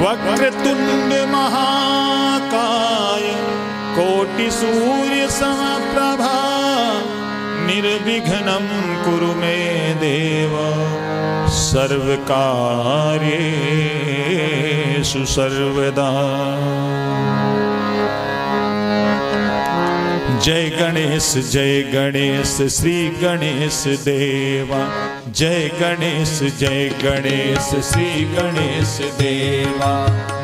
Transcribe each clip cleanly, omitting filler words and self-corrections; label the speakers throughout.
Speaker 1: वक्रतुंड महाकाय कोटि सूर्य समप्रभा निर्विघ्नं कुरु मे देव सर्वकार्येषु सर्वदा। जय गणेश श्री गणेश देवा। जय गणेश श्री गणेश देवा।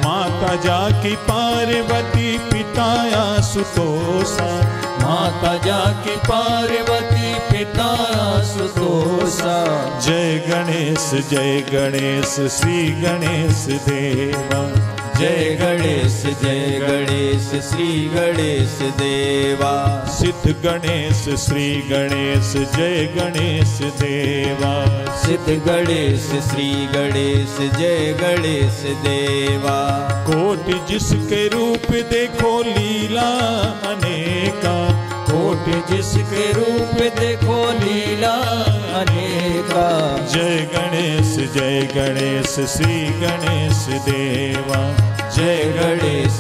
Speaker 1: माता जाकी पार्वती पिताया सुतोषा। माता जाकी पार्वती पिताया सुतोषा। जय गणेश श्री गणेश देवा। जय गणेश श्री गणेश देवा। सिद्ध गणेश श्री गणेश जय गणेश देवा। सिद्ध गणेश श्री गणेश जय गणेश देवा। कोटि जिसके रूप देखो लीला अनेका। कोटि जिसके रूप देखो लीला अनेका। जय गणेश श्री गणेश देवा। जय गणेश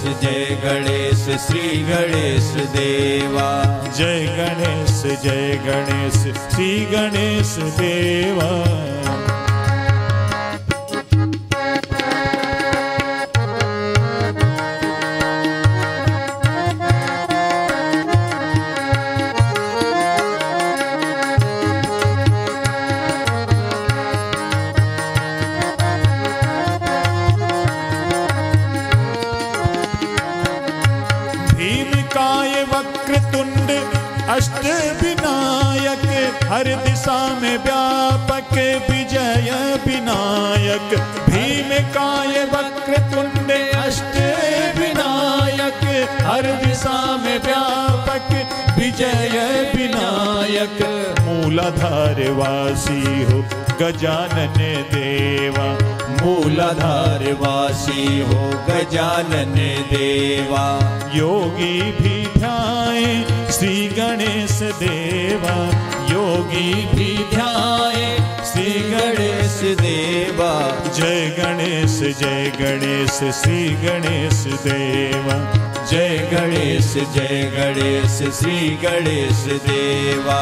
Speaker 1: श्री गणेश देवा। जय गणेश श्री गणेश देवा। वक्रतुंड अष्ट विनायक हर दिशा में व्यापक विजय विनायक। भीम काय वक्रतुंड अष्ट विनायक हर दिशा में व्यापक विजय विनायक। मूलाधार वासी हो गजानन देवा। मूलाधार वासी हो गजानन देवा। योगी भी ध्याए श्री गणेश देवा। योगी भी ध्याए श्री गणेश देवा। जय गणेश श्री गणेश देवा। जय गणेश श्री गणेश देवा।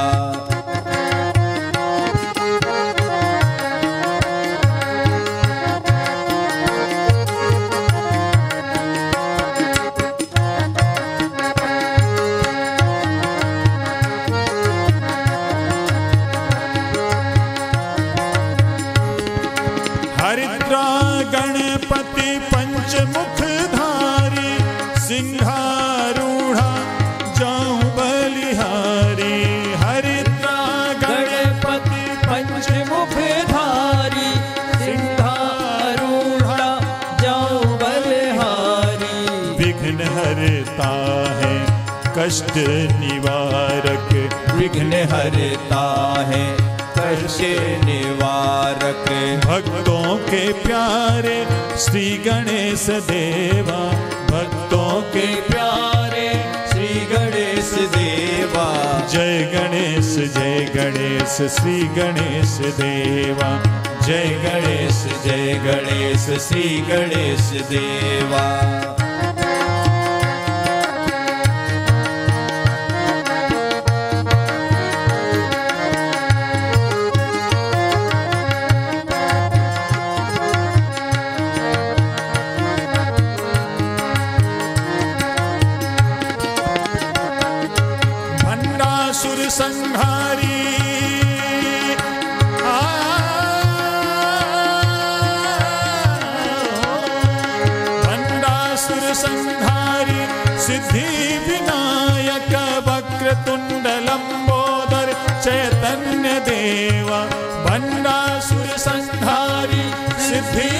Speaker 1: हरिद्रा गणपति पंचमुखधारी सिंहारूढ़ा जाऊं बलिहारी। हरिद्रा गणपति पंचमुखधारी सिंहारूढ़ा जाऊं बलिहारी। विघ्न हरता है कष्ट निवारक। विघ्न हरता है कष्ट निवारक। भक्तों के प्यारे श्री गणेश देवा। भक्तों के प्यारे श्री गणेश देवा। जय गणेश श्री गणेश देवा। जय गणेश श्री गणेश देवा। असुर संहारी भंडासुर संहारी सिद्धि विनायक वक्रतुंड लंबोदर चैतन्य देवा। भंडासुर संहारी सिद्धि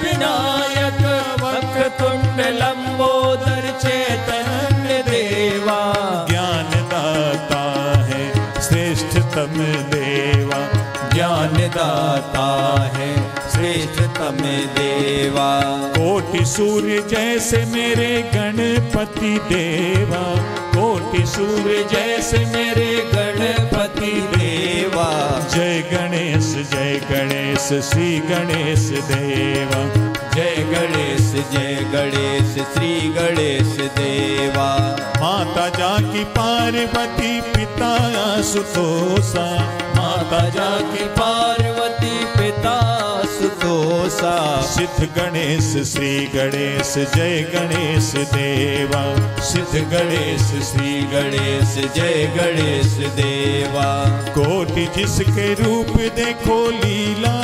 Speaker 1: विनायक वक्रतुंड लंबोदर चैतन्य देवा। ज्ञान दाता है श्रेष्ठतम देवा। ज्ञान दाता है श्रेष्ठतम देवा। कोटि सूर्य जैसे मेरे गणपति देवा। कोटि सूर्य जैसे मेरे गणपति देवा। जय गणेश श्री गणेश देवा।
Speaker 2: जय गणेश जय गणेश श्री गणेश देवा।
Speaker 1: माता जाकी पार्वती पिता आशुतोषा,
Speaker 2: माता जाकी पार्वती पिता आशुतोषा।
Speaker 1: सिद्ध गणेश श्री गणेश जय गणेश देवा।
Speaker 2: सिद्ध गणेश श्री गणेश जय गणेश देवा।
Speaker 1: कोटि जिसके रूप देखो लीला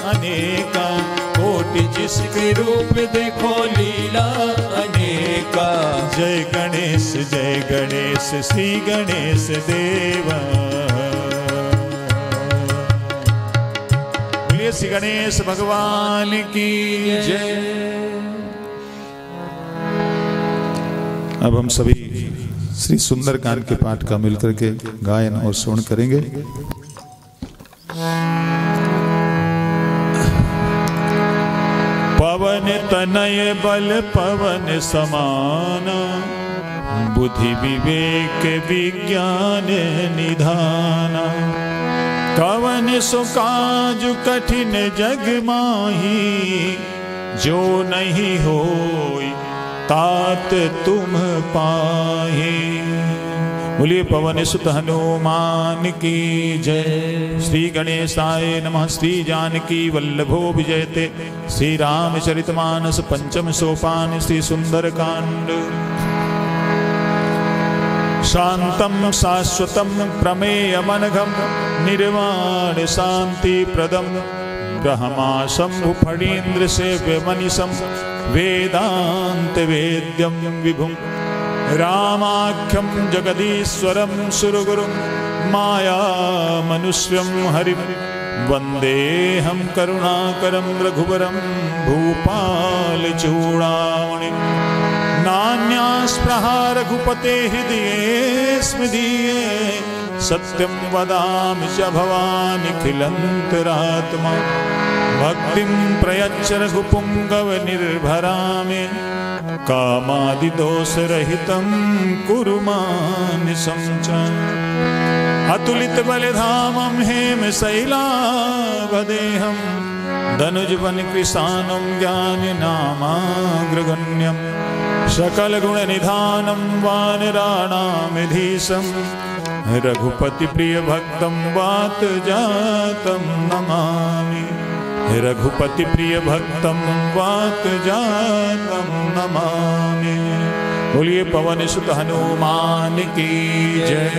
Speaker 1: अनेका,
Speaker 2: कोटि जिसके रूप देखो लीला अनेका।
Speaker 1: जय गणेश श्री गणेश देवा। बोलिए श्री गणेश भगवान की जय। अब हम सभी श्री सुंदरकांड के पाठ का मिलकर के गायन और श्रवण करेंगे। पवन तनय बल पवन समान, बुद्धि विवेक विज्ञान निधाना। कवन सो काज कठिन जग माही, जो नहीं होई तात तुम पाही। बोलिए पवन सुत हनुमान की जय। श्री गणेशाय नमः। श्री जानकी वल्लभो विजयते। श्री रामचरितमानस पंचम सोपान श्री सुंदरकांड। शांतं शाश्वतं प्रमेयमनघं, निर्वाण शांति प्रदम। ब्रह्मा शंभु फणीन्द्र सेव्यमनिशं, वेदांत वेद्यं विभुं। रामाख्यं जगदीश्वरं सुरगुरुं, माया मनुष्यं हरिं। वन्देऽहं करुणाकरं रघुवरं, भूपाल चूड़ामणिं। नान्यास्पृहा रघुपते हृदये स्मदीये, सत्यं वदामि च भवानिखिलन्तरात्मा। भक्तिं प्रयच्छ रघुपुङ्गव निर्भरामि, कामादिदोषरहितं कुरु मानसं च। अतुलितबलधामं हेमशैलावदेहं, धनुजवनकृशानं ज्ञाननामाग्रगण्यं। सकलगुणनिधानं वानराणामधीशं, रघुपतिप्रियभक्तं वातजातं नमामि। रघुपतिप्रियभक्तं वातजातं नमामि। बोलिए पवन सुत हनुमान की जय।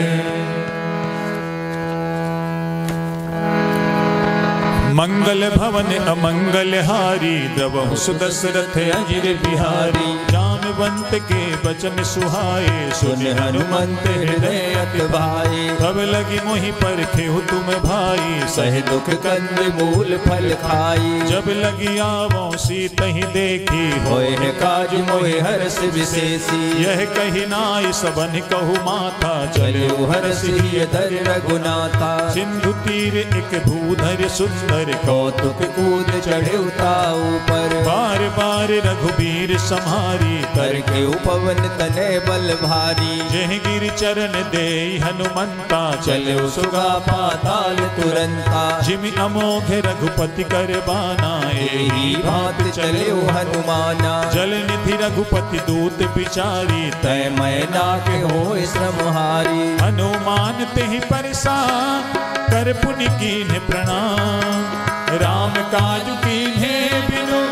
Speaker 1: मंगल भवन अमंगल हारी, द्रवहु सुदशरथ अजिर बिहारी। जामवंत के बचन सुहाए, सुन हनुमंत हृदय अति भाई। तब लगी मोहि परखेहु तुम भाई,
Speaker 2: सह दुख कंद मूल फल खाई।
Speaker 1: जब लगी आवो सीतहि देखी,
Speaker 2: होय है काज मोहि हर्ष विशेषी।
Speaker 1: यह कही नाई सबन कहु माथा,
Speaker 2: चलो हर्ष हिय धर रघुनाथा।
Speaker 1: सिंधु तीर एक भूधर सुंदर,
Speaker 2: कौतुक कूद चढ़े उताऊ पर।
Speaker 1: बार बार रघुबीर सम्हारी,
Speaker 2: करके उपवन तने बल भारी।
Speaker 1: जह गिर चरण दे हनुमंता,
Speaker 2: चले सुगा पाताल तुरंता।
Speaker 1: जिमि अमोघ रघुपति कर बाना,
Speaker 2: एही भांत चले हनुमाना।
Speaker 1: जल निधि रघुपति दूत बिचारी,
Speaker 2: तय मैना के हो श्रमहारी।
Speaker 1: हनुमान तेहि परसा, कर पुनि कीन्ह प्रणाम। राम काज कीन्हे बिनु,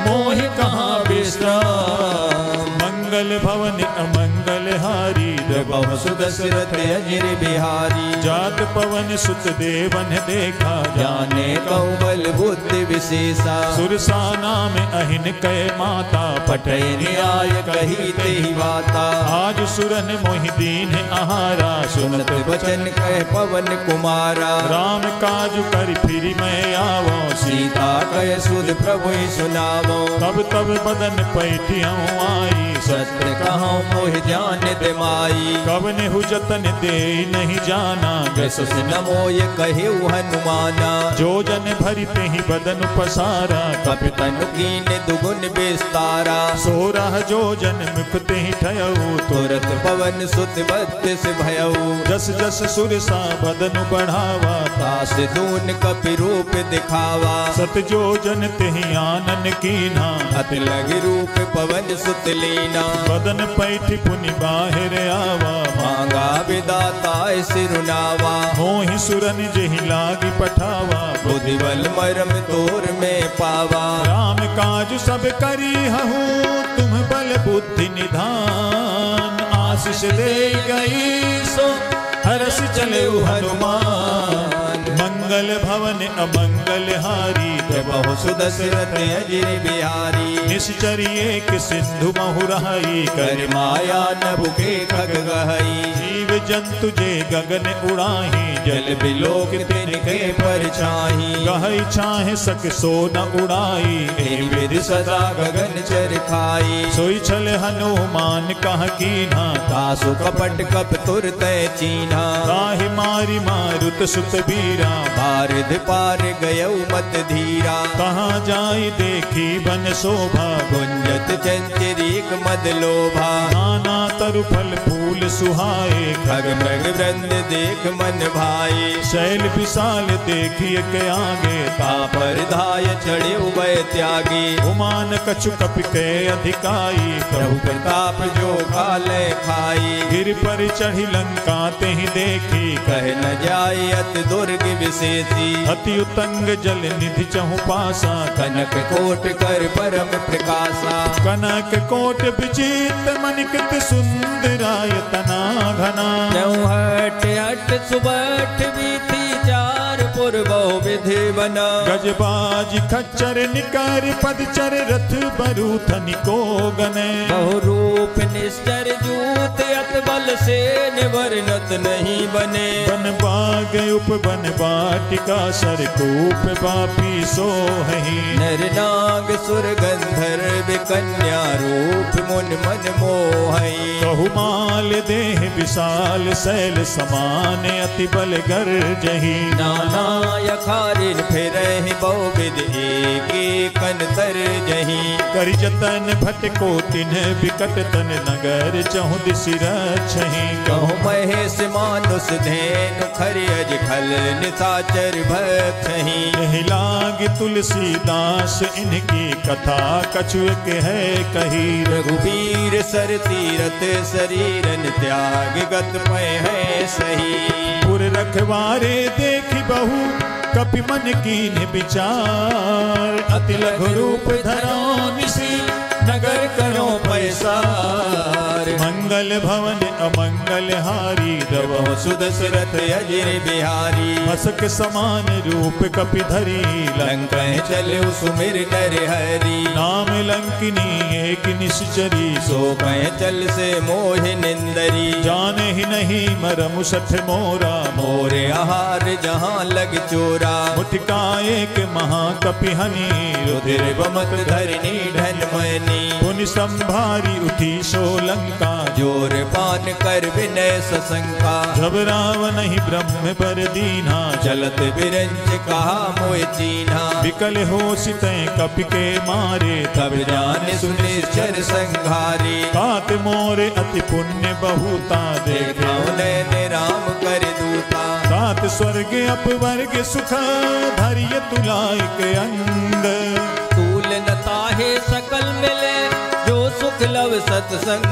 Speaker 1: मोहि कहाँ विश्राम। मंगल भवन अमंगल हारी,
Speaker 2: द्रवहु सुदशरथ अजिर बिहारी।
Speaker 1: जात पवन सुत देवन देखा,
Speaker 2: जाने कहु बल बुद्धि विशेषा।
Speaker 1: सुरसा नाम अहिन कै माता,
Speaker 2: पटय न्याय कही तेहि वाता।
Speaker 1: आज सुरन मोहि दीन आहारा,
Speaker 2: सुनत वचन कह पवन कुमारा।
Speaker 1: राम काज कर फिर मैं आवो,
Speaker 2: सीता कह सुध प्रभु सुनावो।
Speaker 1: तब तब बदन पैठियों आई,
Speaker 2: सत्य कहूँ मोह जान दे माई।
Speaker 1: कवन हु जतन दे नहीं जाना,
Speaker 2: जसस नमोय कहे हनुमाना।
Speaker 1: जो जन भरते ही बदन पसारा,
Speaker 2: कपितन कीन दुगुन विस्तारा।
Speaker 1: सोरह जो जन मुखते ही ठयऊ,
Speaker 2: तुरत पवन सुत बत्तीस भयऊ।
Speaker 1: जस जस सुरसा बदन बढ़ावा,
Speaker 2: तास दून कपि रूप दिखावा।
Speaker 1: सत जो जन तेहि आनन कीन्हा,
Speaker 2: अति लग रूप पवन सुत लीना।
Speaker 1: बदन पैठ पुनि बाहिर आवा,
Speaker 2: मांगा विदाता सिरुनावा।
Speaker 1: मोहि सुरन जेहि लागी पठावा,
Speaker 2: बुद्धि बल मरम तोर में पावा।
Speaker 1: राम काज सब करी हूँ, तुम बल बुद्धि निधान। आशीष दे गई सो हरस चले हनुमान। मंगल भवन अमंगल हारी,
Speaker 2: बहु सुदशरथ अजिर बिहारी।
Speaker 1: निश्चरी एक सिंधु महुराई,
Speaker 2: कर माया नभुके खग गहई।
Speaker 1: जीव जंतु जे गगन उड़ाही,
Speaker 2: जल बिलोक तिनके परछाई।
Speaker 1: गहई छाहे सक सो न उड़ाई,
Speaker 2: ए विधि सदा गगन चर खाई।
Speaker 1: सोई छल हनुमान कह कीन्हा,
Speaker 2: तासु कपट कप तुरत चीन्हा।
Speaker 1: ताहि मारी मारुत सुत बीरा,
Speaker 2: बारिध पार गयऊ मत धीरा।
Speaker 1: कहाँ जाई देखी बन शोभा,
Speaker 2: गुंजत चंचरीक मद लोभा।
Speaker 1: नाना तरु फल फूल सुहाए,
Speaker 2: खग मृग वृंद देख मन भाई।
Speaker 1: शैल विशाल देखिए के आगे,
Speaker 2: तापर धाय चढ़े उभय त्यागी।
Speaker 1: उमान कछु कपि के अधिकाई,
Speaker 2: प्रभु प्रताप जो खाले खाई।
Speaker 1: गिर पर चढ़ी लंका तेहि देखी,
Speaker 2: कह न जाय अति दुर्ग विशेषी।
Speaker 1: अति उतंग जल निधि चहु पासा,
Speaker 2: कनक कोट कर परम प्रकाशा।
Speaker 1: कनक कोट विचित मनिकृत सुंदरायतना घना।
Speaker 2: चौहट हट सुबट बीती चार पुर बहु विधि बना।
Speaker 1: गजबाज खच्चर निकर पदचर रथ बरूथ निको गने।
Speaker 2: बहु रूप निश्चर जूत अत बल से निवर्णत नहीं बने।
Speaker 1: बन बाग उपवन बाटिका सरकूप बापी सोहहि।
Speaker 2: नर नाग सुर गंधर्व कन्या रूप मुन मन मोहई।
Speaker 1: बहुमाल देह विशाल शैल समान अति बल गर्जहि।
Speaker 2: नाना यखारिन फिरहि बहुविध एक कंतर जही।
Speaker 1: करि जतन भटको तिन्ह बिकट तन नगर चहु दिसि रक्षहि।
Speaker 2: कहु महेश मानुष धेनु खरि अज खल निशाचर भक्षहि।
Speaker 1: एहि लाग तुलसीदास इनकी कथा कछु एक है कही।
Speaker 2: रघुवीर सर तीरथ शरीरन त्याग गत पय है सही।
Speaker 1: पुर रखवारे देखी बहु कपि मन कीन्ह विचार। अति लघु रूप धरो निसी नगर करो पैसार। मंगल भवन अमंगल हारी,
Speaker 2: द्रवहु सुदशरथ अजिर बिहारी।
Speaker 1: मसक समान रूप कपि धरी,
Speaker 2: लंका चले सुमिर नर हरि।
Speaker 1: नाम लंकिनी एक निश्चरी,
Speaker 2: सो कह चल से मोह निंदरी।
Speaker 1: जाने ही नहीं मरम सठ मोरा,
Speaker 2: मोरे आहार जहाँ लग चोरा।
Speaker 1: मुठका एक महाकपि हनि,
Speaker 2: रुधिर बमत धरनी ढन मनी।
Speaker 1: पुनि संभारी उठी सो लंका,
Speaker 2: जोर पान कर विनय सशंका।
Speaker 1: जब रावण ही ब्रह्म पर दीना,
Speaker 2: चलत बिरंच कहा मोय चीन्हा।
Speaker 1: विकल हो सितै कपि के मारे,
Speaker 2: तब जाने सुनिश्चर संघारी।
Speaker 1: तात मोरे अति पुण्य बहुता,
Speaker 2: देखा नैन राम कर दूता।
Speaker 1: तात स्वर्ग अपवर्ग सुख, धैर्य तुलाय के अंग।
Speaker 2: तूल न ताहे सकल मिले, जो सुख लव सत्संग।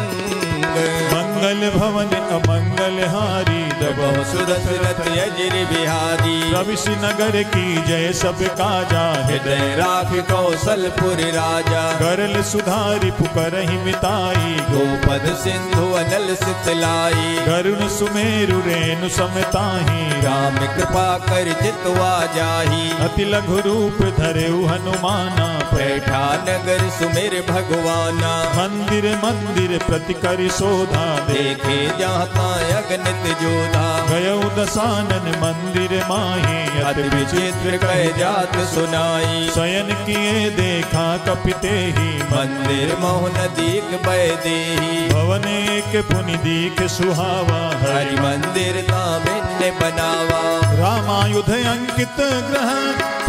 Speaker 1: मंगल भवन अमंगल हारी,
Speaker 2: बहु सुदशरथ अजिर बिहारी।
Speaker 1: रविश नगर की जय सब काजा,
Speaker 2: हृदय राख कौशलपुर राजा।
Speaker 1: करल सुधारी पुकरहि मिताई,
Speaker 2: गोपद सिंधु अनल सितलाई।
Speaker 1: गरुण सुमेरु रेणु समताही,
Speaker 2: राम कृपा कर चितवा जाही।
Speaker 1: अति लघु रूप धरेउ हनुमाना,
Speaker 2: बैठा नगर सुमिर भगवाना।
Speaker 1: मंदिर मंदिर प्रति करि शोधा,
Speaker 2: देखे जाता अगणित जोधा।
Speaker 1: गयउ दसानन मंदिर माही,
Speaker 2: अति विचित्र कह जात सुनाई।
Speaker 1: शयन किए देखा कपि तेहि,
Speaker 2: मंदिर मोहन दीक बय देही।
Speaker 1: भवन एक पुनि दीख सुहावा,
Speaker 2: हरि मंदिर ता भिन्न बनावा।
Speaker 1: रामायुध अंकित ग्रह,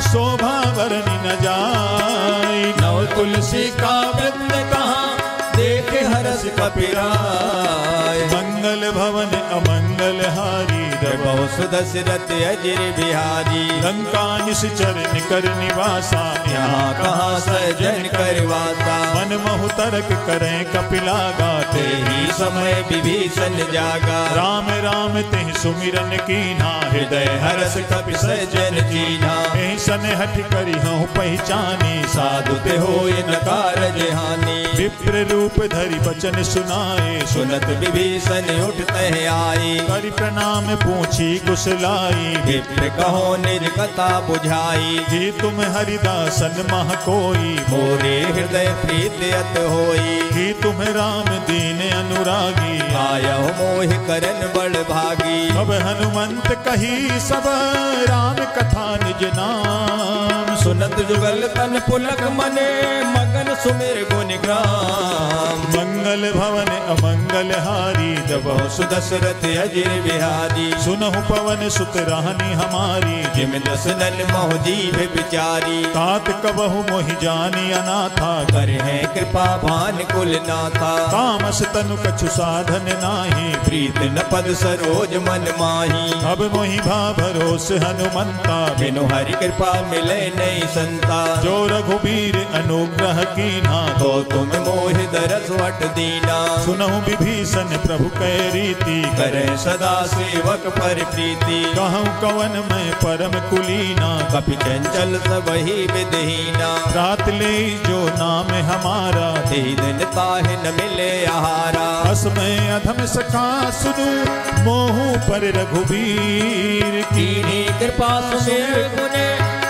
Speaker 1: शोभा वर्णि न जाय। नव तुलसी का वृंद कहाँ, देखे हरस कपिराय। मंगल मंगल भवन अमंगल हारी
Speaker 2: प्रभु सुदशरथ अजिर बिहारी
Speaker 1: लंका निश्चर निकर निवासा
Speaker 2: यहाँ कहाँ सजन करवाता
Speaker 1: मन महु तरक करें कपिला गाते
Speaker 2: ही समय विभीषण जागा
Speaker 1: राम राम तेहि सुमिरन कीन्हा
Speaker 2: हृदय हरस कपि सजन कीन्हा
Speaker 1: एहि सन हठ करी हूँ पहचानी
Speaker 2: साधु ते होय न कारज हानि
Speaker 1: विप्र रूप धरि बचन सुनाए
Speaker 2: सुनत विभीषण उठते आई
Speaker 1: करि प्रणाम पूछी कुशलाई
Speaker 2: विप्र कहो निज कथा बुझाई
Speaker 1: जी तुम हरिदासन मह कोई
Speaker 2: मोरे हृदय प्रीत अत होई
Speaker 1: कि तुम राम दीन अनुरागी
Speaker 2: आयहु मोहि करन बड़ भागी
Speaker 1: अब हनुमंत कही सब राम कथा निज नाम
Speaker 2: सुनत जुगल तन पुलक मने मगन सुमिर गुण ग्राम
Speaker 1: मंगल भवन अमंगल हारी
Speaker 2: जबहु सुदशरथ अजिर बिहारी
Speaker 1: सुनहु पवन सुत रानी हमारी
Speaker 2: जिम दसनन मोह जीव बिचारी
Speaker 1: तात कबहु मोहि जानी अनाथा
Speaker 2: कर है कृपा भान कुल नाथा
Speaker 1: तामस तनु कछु साधन नाही
Speaker 2: प्रीत न पद सरोज मन माही
Speaker 1: अब मोहि भा भरोस हनुमंता
Speaker 2: बिनु हरि कृपा मिले नहीं संता
Speaker 1: जो रघुबीर अनुग्रह कीन्हा
Speaker 2: तो तुम मोहि दरस वट दीना
Speaker 1: सुनहु विभीषण प्रभु कै रीति
Speaker 2: करे सदा सेवक पर प्रीति
Speaker 1: कहूँ कवन मैं परम कुलीना
Speaker 2: कपि चंचल सबहि विदहीना
Speaker 1: रात ले जो नाम हमारा
Speaker 2: ते दिन ताहि न मिले आहारा
Speaker 1: असमय अधम सखा सुनु मोहू पर रघुबीर
Speaker 2: कीनी कृपा सुमेर गुने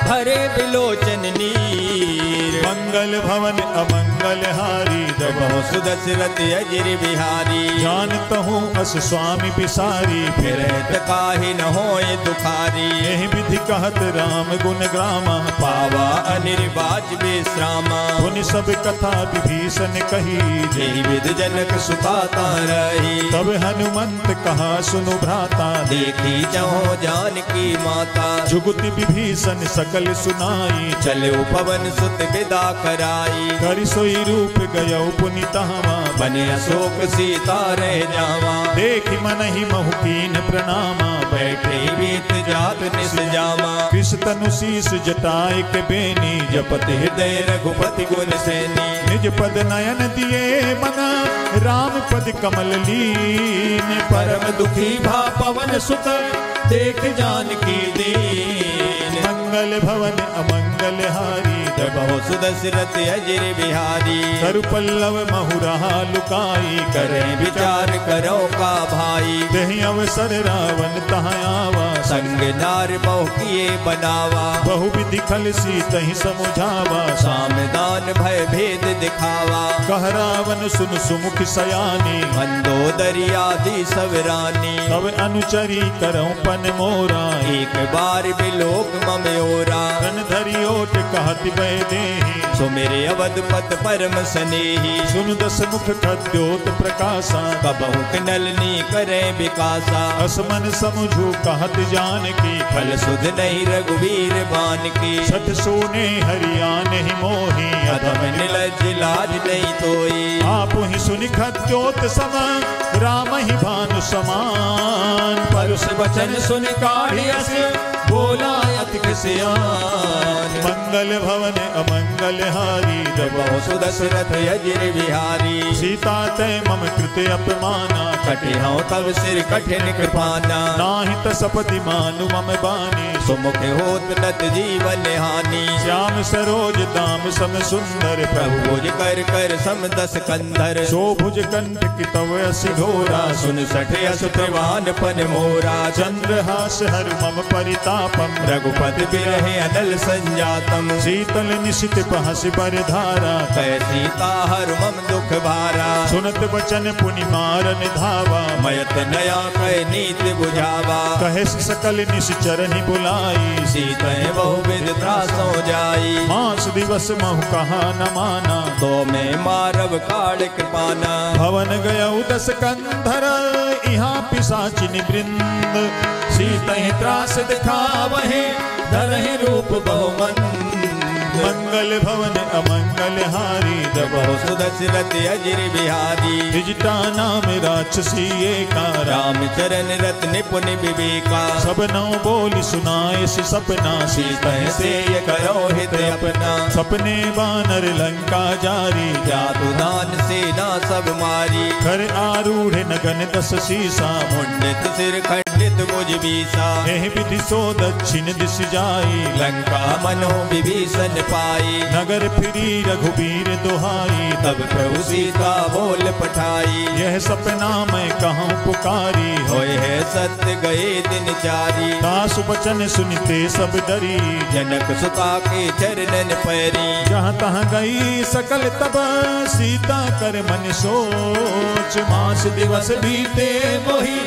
Speaker 2: भरे बिलोचन नीर
Speaker 1: मंगल भवन अमंगल हारी
Speaker 2: जबहु सुदशरथ अजिर बिहारी
Speaker 1: जानत हूँ अस स्वामी पिसारी
Speaker 2: फिर काहि न होय दुखारी
Speaker 1: यही विधि कहत राम गुण ग्रामा
Speaker 2: पावा अनिर्वाच विश्रामा
Speaker 1: पुनि सब कथा विभीषण कही
Speaker 2: जेहि विध जनक सुताता रही
Speaker 1: तब हनुमंत कहा सुनु भ्राता
Speaker 2: देखी जहो जानकी माता
Speaker 1: जुगति विभीषण सकल सुनाई
Speaker 2: चले पवन सुत विदा कराई
Speaker 1: कर सोई रूप गयो पुनितावा
Speaker 2: बने अशोक सीता रह जावा
Speaker 1: देखि मन ही बहुकीन प्रणामा
Speaker 2: बैठे बीत जात निस जामा
Speaker 1: कृष्ण तनु शीस जटाए के बेनी
Speaker 2: जपत हृदय रघुपति गुण सैनी
Speaker 1: निज पद नयन दिए मना राम पद कमल लीन
Speaker 2: परम दुखी भा पवन सुत देख जानकी दीन
Speaker 1: मंगल भवन अमंगल हारी
Speaker 2: जबहु सुदशरथ अजिर बिहारी
Speaker 1: करु पल्लव महुरहा लुकाई
Speaker 2: करे विचार करो का भाई
Speaker 1: दही अवसर रावण तहाँ आवा
Speaker 2: संग नार बहु किए बनावा
Speaker 1: बहु विधि खल सी तही समुझावा
Speaker 2: सामदान भय भेद दिखावा
Speaker 1: कह रावण सुन सुमुख सयानी
Speaker 2: मंदोदरी आदि सब रानी
Speaker 1: तब अनुचरी करऊं पन मोरा
Speaker 2: एक बार बिलोक ममयोरा
Speaker 1: रन धरी ओट कहति बह देहि
Speaker 2: सो मेरे अवध पत परम स्नेही
Speaker 1: सुन दस मुख खद्योत प्रकाशा
Speaker 2: कबहु नलनी करे विकासा
Speaker 1: असमन समझू कहत जान की
Speaker 2: फल सुध नहीं रघुवीर बान की
Speaker 1: छठ सोने हरियान ही मोही
Speaker 2: अधम निलज लाज नहीं तोई
Speaker 1: आप ही सुनि खद्योत सम राम ही भानु समान
Speaker 2: परुष वचन सुन काढ़ी अस बोला अतिक सियान
Speaker 1: मंगल भवन अमंगल हारी
Speaker 2: जबहु सुदशरथ अजिर बिहारी
Speaker 1: सीता तय मम कृत अपमाना
Speaker 2: कटे हूँ तब सिर कठिन कृपाना
Speaker 1: नाही तसपति मानु मम बानी
Speaker 2: सुमुख होत नत जीवन हानि
Speaker 1: श्याम सरोज दाम सम सुंदर
Speaker 2: प्रभु भुज कर कर सम दस कंधर
Speaker 1: शोभुज कंठ की तव असि घोरा
Speaker 2: सुन सठ अस प्रवान पन मोरा
Speaker 1: चंद्रहास हर मम परितापम
Speaker 2: रघुपति बिरहे अनल संजातम
Speaker 1: शीतल निशित पहसि पर धारा
Speaker 2: कै सीता हर मम दुख भारा
Speaker 1: सुनत बचन पुनि मारन धावा
Speaker 2: मयत नया कै नीति बुझावा
Speaker 1: कहे सकल निश्चर ही बुलाई
Speaker 2: सीता बहु विध त्रासो जाई
Speaker 1: मास दिवस महु कहा न माना
Speaker 2: तो मैं मारव काल कृपाना
Speaker 1: भवन गय दस कंधर यहाँ पिशाचिनी वृंद सीता त्रास दिखावहे धरहि रूप बहुमंद मंगल मंगल भवन अमंगल हारी
Speaker 2: प्रभु सुदशरथ अजिर बिहारी
Speaker 1: विजिता नाम राक्षसी एका
Speaker 2: राम चरण रत्न निपुण विवेका
Speaker 1: सब नौ बोली सुनाए से सपना
Speaker 2: सीता से ये करो हित अपना
Speaker 1: सपने बानर लंका जारी
Speaker 2: जातु दान सेना सब मारी
Speaker 1: कर आरूढ़ नगन दस सीसा
Speaker 2: मुंडित सिर खंडित मुझ बीसा
Speaker 1: एह विधि सो दक्षिण दिश जाई
Speaker 2: लंका मनो विभीषण पाई
Speaker 1: नगर फिरी रघुबीर दुहाई
Speaker 2: तब प्रभु सीता बोल पठाई
Speaker 1: यह सपना मैं कहूँ पुकारी
Speaker 2: होए है सत्य गए दिन चारी
Speaker 1: तासु बचन सुनते सब डरी
Speaker 2: जनक सुता के चरणन पैरी
Speaker 1: जहाँ तहाँ गई सकल तब सीता कर मन सोच मास दिवस बीते मोही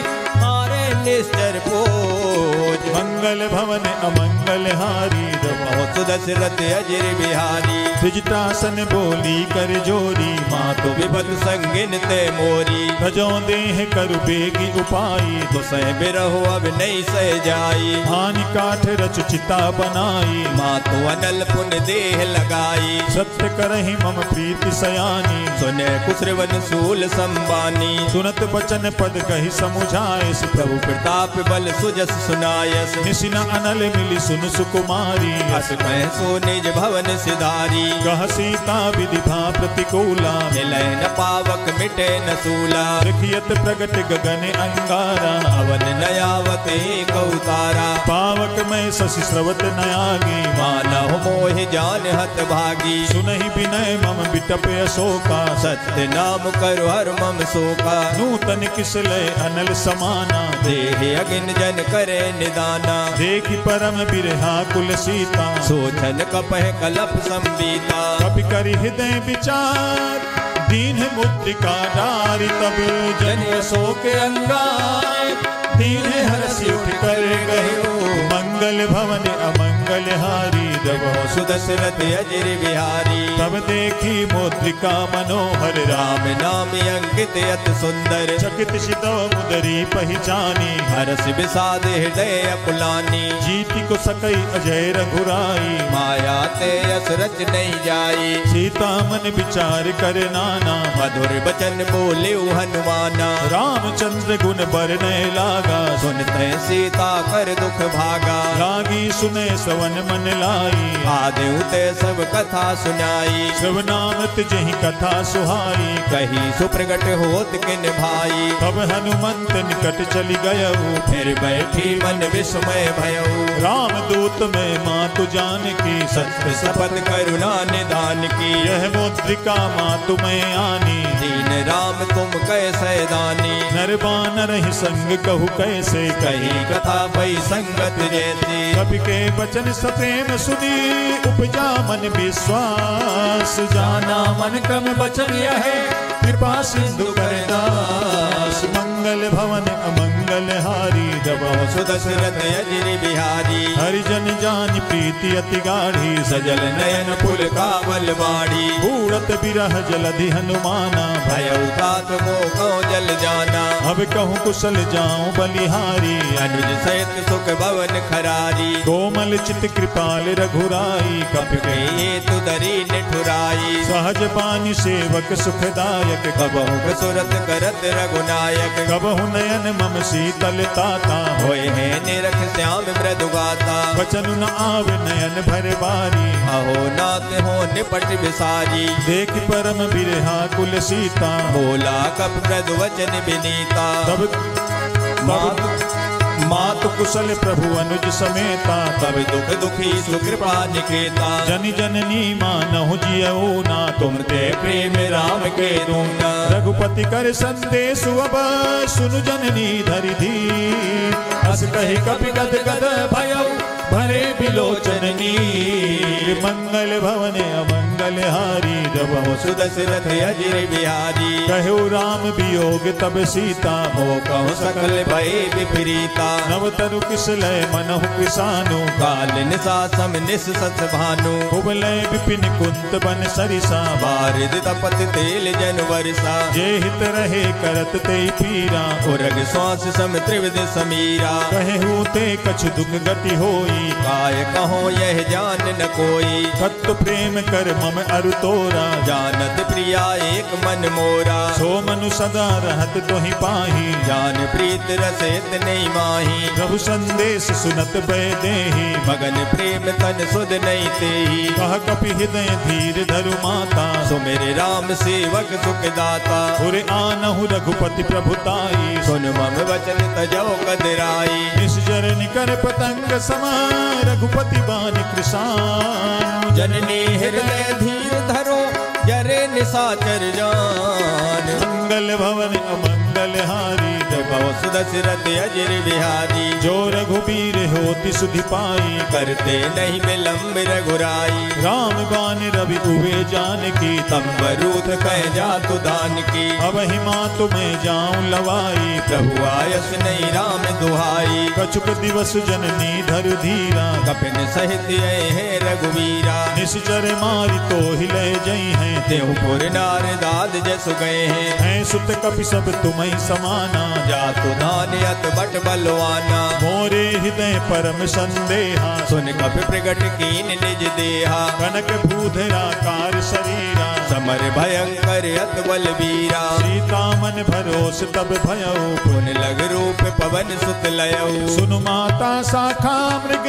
Speaker 2: मारे निश्चर पोज
Speaker 1: मंगल भवन अमंगल हारी
Speaker 2: बहुत सुदशरथ अजिर बिहारी
Speaker 1: विजितासन बोली कर जोरी
Speaker 2: मातु विपद संगिन ते मोरी
Speaker 1: भजो देह करु बेगी उपाई
Speaker 2: तो सह बिरहो अब नहीं सह जाई
Speaker 1: हानि काठ रच चिता बनाई
Speaker 2: मातु अनल पुन देह लगाई
Speaker 1: सत्य करहि मम प्रीति सयानी
Speaker 2: सुने कुसरवन सूल संबानी
Speaker 1: सुनत बचन पद कहि समुझाए
Speaker 2: प्रभु प्रताप बल सुजस सुनायस
Speaker 1: निशिना अनल मिली सुन सुकुमारी
Speaker 2: अस कह सो निज भवन सिधारी
Speaker 1: कह सीता विधि भा प्रतिकूला
Speaker 2: मिलै न पावक मिटे न सूला
Speaker 1: देखियत प्रगट गगन अंगारा
Speaker 2: अवन नयावत एक उतारा
Speaker 1: पावक में शशि स्रवत नयागी
Speaker 2: मानव मोहि जान हत भागी
Speaker 1: सुनहि विनय मम बिटप अशोका
Speaker 2: सत्य नाम करो हर मम शोका
Speaker 1: नूतन किसलय अनल समाना
Speaker 2: देह अगिन जन करे निदाना
Speaker 1: देखि परम बिरहा कुल सीता
Speaker 2: सोचन कपह कलप संबीता
Speaker 1: कपि करि हृदय विचार दीन मुद्रिका डारी तब जन अशोक अंगार दीन हरसि उठ कर गयो मंगल भवन अमंगल हारी
Speaker 2: प्रभु सुदशरथ अजिर बिहारी
Speaker 1: तब देखी मुद्रिका मनोहर
Speaker 2: राम नाम अंकित अत सुंदर
Speaker 1: चकित शितो मुदरी पहचानी
Speaker 2: हरस विषाद हृदय अकुलानी
Speaker 1: जीति को सकई अजय रघुराई
Speaker 2: माया ते यस रच नहीं जाई
Speaker 1: सीता मन विचार कर नाना
Speaker 2: मधुर बचन बोले हनुमाना
Speaker 1: रामचंद्र गुण बरने लागा
Speaker 2: सुनते सीता कर दुख भागा
Speaker 1: लागी सुने सवन मन लाई
Speaker 2: आदि उते सब कथा सुनाई
Speaker 1: श्रवनामत जही कथा सुहाई
Speaker 2: कही सुप्रगट होत किन भाई
Speaker 1: तब हनुमंत निकट चली गयऊ
Speaker 2: फिर बैठी मन विस्मय भयऊ
Speaker 1: राम दूत में मातु जानकी
Speaker 2: सत्य शपथ करुणा निदान की
Speaker 1: यह मुद्रिका मातु में आनी
Speaker 2: दीन राम तुम कैसे दानी
Speaker 1: नर बानर ही संग कहु कैसे
Speaker 2: कही कथा भई संगत जैसी
Speaker 1: कवि के वचन सप्रेम सुनी उपजा मन विश्वास जाना मन क्रम वचन यह कृपा सिंधु करदास मंगल भवन अमंगल हारी
Speaker 2: प्रभु सुदशरथ अजिर बिहारी
Speaker 1: हरिजन जान प्रीति अति गाढ़ी
Speaker 2: सजल नयन पुल कावल बाड़ी
Speaker 1: बूढ़त बिरह जलधि हनुमाना
Speaker 2: भयउ तात मोह जल जाना
Speaker 1: अब कहूँ कुशल जाऊं बलिहारी
Speaker 2: अनुज सहित सुख भवन खरारी
Speaker 1: कोमल चित कृपाल रघुराई
Speaker 2: कप गए तुदरी निठुराई
Speaker 1: सहज बानी सेवक सुखदायक
Speaker 2: कबहु सुरत करत रघुनायक
Speaker 1: कबहु नयन मम शीतल ताता
Speaker 2: होए है निरख श्याम मृदु गाता
Speaker 1: वचन न आवे नयन भर बारी
Speaker 2: अहो नाथ हो निपट विसारी
Speaker 1: देख परम बिरहा कुल सीता
Speaker 2: बोला कप मृदु वचन विनीता
Speaker 1: तब मात कुशल प्रभु अनुज समेता
Speaker 2: तब दुख दुखी सुकृपा निकेता
Speaker 1: जनि जननी मानहु जियऊ ना
Speaker 2: तुम ते प्रेम राम के दूना
Speaker 1: रघुपति कर संदेश अब सुनु जननी धरि धीर अस कहि कपि गद गद भयऊ भरे बिलोचन नीर मंगल भवन अमंगल अमंगल हारी द्रवहु
Speaker 2: सुदशरथ अजिर बिहारी।
Speaker 1: कहु राम वियोग तब सीता
Speaker 2: मोह कहु सकल भय विपरीता।
Speaker 1: नवतरु किसलय मनहु किसानु
Speaker 2: काल निसा सम निस सत भानु।
Speaker 1: कुबलय विपिन कुंत बन सरिसा
Speaker 2: बारिद तपत तेल जन वर्षा।
Speaker 1: जे हित रहे करत ते पीरा
Speaker 2: उरग श्वास सम त्रिविध समीरा।
Speaker 1: कहु ते कछु दुख गति होई
Speaker 2: काय कहो यह जान न कोई।
Speaker 1: तत्व प्रेम कर मम अरु तोरा
Speaker 2: जानत प्रिया एक मन मोरा।
Speaker 1: सो मनु सदा रहत तोहि पाही
Speaker 2: जान प्रीत रसेत नहीं माही।
Speaker 1: प्रभु संदेश सुनत भय देहि
Speaker 2: मगन प्रेम तन सुध नहीं तेही।
Speaker 1: कह कपि हृदय धीर धरु माता
Speaker 2: सो मेरे राम सेवक सुख दाता।
Speaker 1: पुर आनहु रघुपति प्रभुताई
Speaker 2: सुन मम वचन तजो कदराई।
Speaker 1: निश्चर निकर पतंग समा रघुपति बान कृषान।
Speaker 2: जननी हृदय धीर धरो जरे निशाचर जान।
Speaker 1: मंगल भवन अमंगल हारी
Speaker 2: प्रभु सुदशरथ अजिर बिहारी।
Speaker 1: जो रघुबीर होति सुधि पाई
Speaker 2: करते नहीं विलंब रघुराई।
Speaker 1: राम बान रवि उबे जानकी
Speaker 2: तंबरूथ कह जा तु दान की।
Speaker 1: अब हिमा तुम्हें जाऊं लवाई
Speaker 2: प्रभु आयस नहीं राम दुहाई।
Speaker 1: कछुक दिवस जननी धरु धीरा
Speaker 2: कपिन सहित है रघुवीरा।
Speaker 1: निश्चर मारी तो हिले जई हैं
Speaker 2: देवपुर नार दाद जसु गए हैं।
Speaker 1: सुत कपि सब तुम्हें समाना
Speaker 2: जातु दान अत बट बलवाना।
Speaker 1: मोरे हृदय परम संदेहा
Speaker 2: सुन कपि प्रगट कीन निज देहा।
Speaker 1: कनक भूधराकार शरीरा
Speaker 2: समर भयंकर अत बलबीरा।
Speaker 1: सीता मन भरोस तब भयउ
Speaker 2: पुन लग रूप पवन सुत लयउ।
Speaker 1: सुनु माता शाखा मृग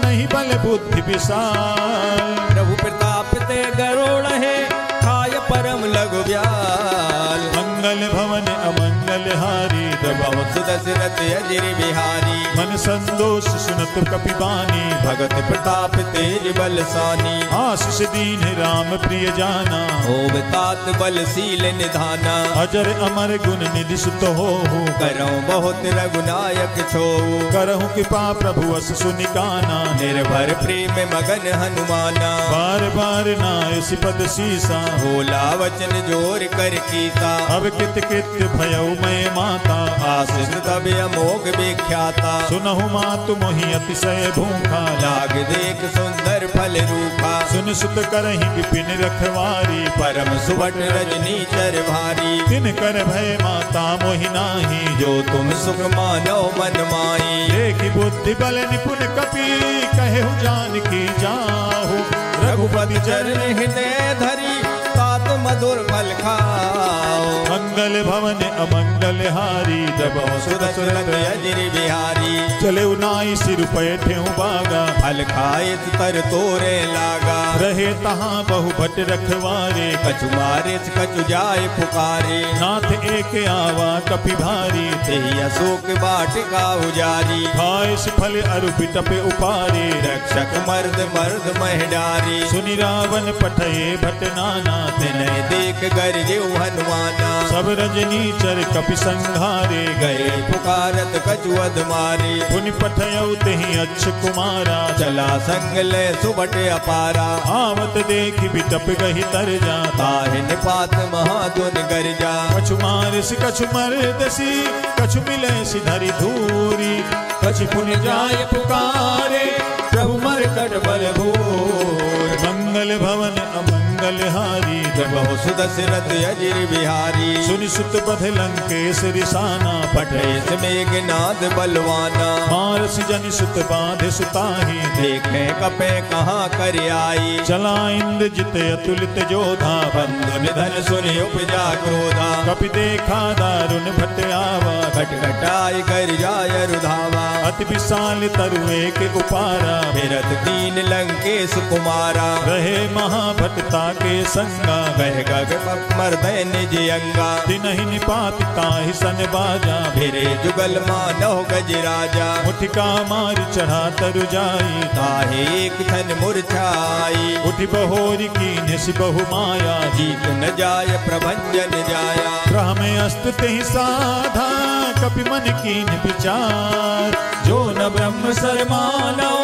Speaker 1: नहीं बल बुद्धि विशाल।
Speaker 2: प्रभु प्रताप ते गरुड़ है खाय परम लघु ब्याल।
Speaker 1: मंगल भवन अमंगल हारी
Speaker 2: प्रभु सुदशरथ अजिर बिहारी।
Speaker 1: मन संतोष सुनत कपि बानी
Speaker 2: भगत प्रताप तेज बलसानी।
Speaker 1: आशीष दीन राम प्रिय जाना
Speaker 2: होव तात बलशील निधाना।
Speaker 1: अजर अमर गुण निधि सुत होहु
Speaker 2: करऊं बहुत रघुनायक छोऊ।
Speaker 1: करहु कृपा प्रभु अस सुनिकाना
Speaker 2: निर्भर प्रेम मगन हनुमाना।
Speaker 1: बार बार नायसि पद सीसा
Speaker 2: भोला वचन जोर कर कीता।
Speaker 1: अब कित कित भयउ मैं माता
Speaker 2: आशीष तब अमोघ विख्याता।
Speaker 1: सुनहु मातु मोहि अतिशय भूखा
Speaker 2: लाग देख सुंदर फल रूखा।
Speaker 1: सुन सुत करहि विपिन रखवारी
Speaker 2: परम सुबट रजनी चर भारी।
Speaker 1: तिन कर भय माता मोहि नाही
Speaker 2: जो तुम सुख मानो मन माई।
Speaker 1: देखि बुद्धि बल निपुण कपि कहु जानकी जाहु।
Speaker 2: रघुपति चरण हृदय धरी तात मधुर फल खाओ।
Speaker 1: मंगल भवन अमंगल हारी द्रवहु
Speaker 2: सुदशरथ अजिर बिहारी।
Speaker 1: चले नाई सिर पैठेऊ बागा
Speaker 2: फल खाए तर तोरे लागा।
Speaker 1: रहे तहाँ बहु भट रखवारे
Speaker 2: कछु मारे कछु जाए पुकारे।
Speaker 1: नाथ एक आवा कपि भारी
Speaker 2: तेहि अशोक बाटिका उजारी।
Speaker 1: खाए फल अरु बिटपे उपारे
Speaker 2: रक्षक मर्द मर्द महडारी।
Speaker 1: सुनि रावण पठये भट नाना
Speaker 2: तिनय देख गरजे हनुमाना।
Speaker 1: सब रजनी चर कपि संघारे
Speaker 2: गए पुकारत कछु अध मारे।
Speaker 1: पुनि पठयउ तेहि अच्छ कुमारा
Speaker 2: चला संग ले सुबट अपारा।
Speaker 1: आवत देखि बिटप गहि तर जा
Speaker 2: ताहि निपात महादुन गरजा।
Speaker 1: कछु मारिसि कछु मरदसी कछु मिलैसि धरि धूरी। कछु पुनि जाय पुकारे प्रभु मरकट बल भूर। मंगल भवन अमंगल हारी
Speaker 2: प्रभु सुदशरथ अजिर बिहारी।
Speaker 1: सुनि सुत बध लंकेश रिसाना
Speaker 2: पठेस मेघनाद बलवाना।
Speaker 1: मारस जनि सुत बांधे सुताही
Speaker 2: देखे कपे कहाँ कर आई।
Speaker 1: चला इंद्र जित अतुलित जोधा
Speaker 2: बंधु निधन सुनि उपजा क्रोधा।
Speaker 1: कपि देखा दारुण भट आवा
Speaker 2: खटखटाई कर जाय रुधावा।
Speaker 1: अति विशाल तरुए के उपारा
Speaker 2: फिरत दीन लंकेश कुमारा।
Speaker 1: रहे महाभटता के संगा
Speaker 2: गह गग मर्दय निज अंगा।
Speaker 1: तिनहि निपात ताहि सन बाजा
Speaker 2: फिरे जुगल मानव गजराजा।
Speaker 1: मुठिका मार चढ़ा तरु जाई
Speaker 2: ताहे एक थन मूर्छाई।
Speaker 1: उठि बहोरी कीन्ह सि बहु माया
Speaker 2: जीत न जाय प्रभंजन जाया।
Speaker 1: ग्रह में अस्त तेहि साधा कपि मन कीन्ह विचार। जो न ब्रह्म सर मानो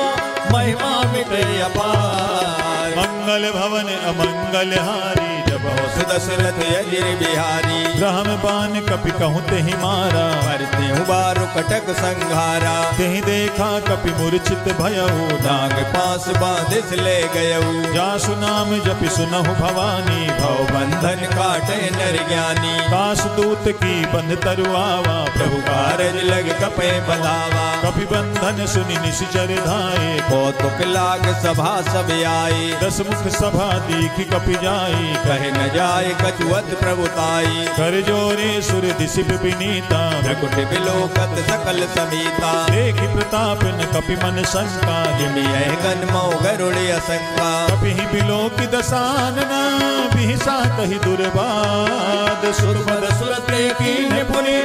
Speaker 1: महिमा मिटे अपार। मंगल भवन अमंगल हारी जब
Speaker 2: सु दशरथ अजिर बिहारी।
Speaker 1: ब्रह्म बान कपि कहूँ तेहि मारा
Speaker 2: मरते हूँ बारु कटक संघारा।
Speaker 1: तेहि देखा कपि मूर्छित भयऊ
Speaker 2: नाग पास बांधिस ले गयऊ।
Speaker 1: जासु नाम जपि सुनहु भवानी
Speaker 2: भव बंधन काटे नर ज्ञानी।
Speaker 1: काश दूत की बंध तरुआवा
Speaker 2: प्रभु कारज लग कपे बंधावा।
Speaker 1: कपि बंधन सुनि निश्चर धाये
Speaker 2: कौतुक लाग सभा सब आए।
Speaker 1: दस मुख सभा दीख कपि जाई
Speaker 2: कहे न जाए कछुअत प्रभुताई।
Speaker 1: कर जोरे सुर दिशिप विनीता
Speaker 2: प्रकुट बिलोकत सकल समीता।
Speaker 1: देखि प्रताप न कपि मन शंका
Speaker 2: जिमि यह गन मौ गरुड़ असंका।
Speaker 1: कपि ही बिलोकि दसानना बिहिसा कहि दुर्बाद सुरपद सुरते कीन्ह पुनि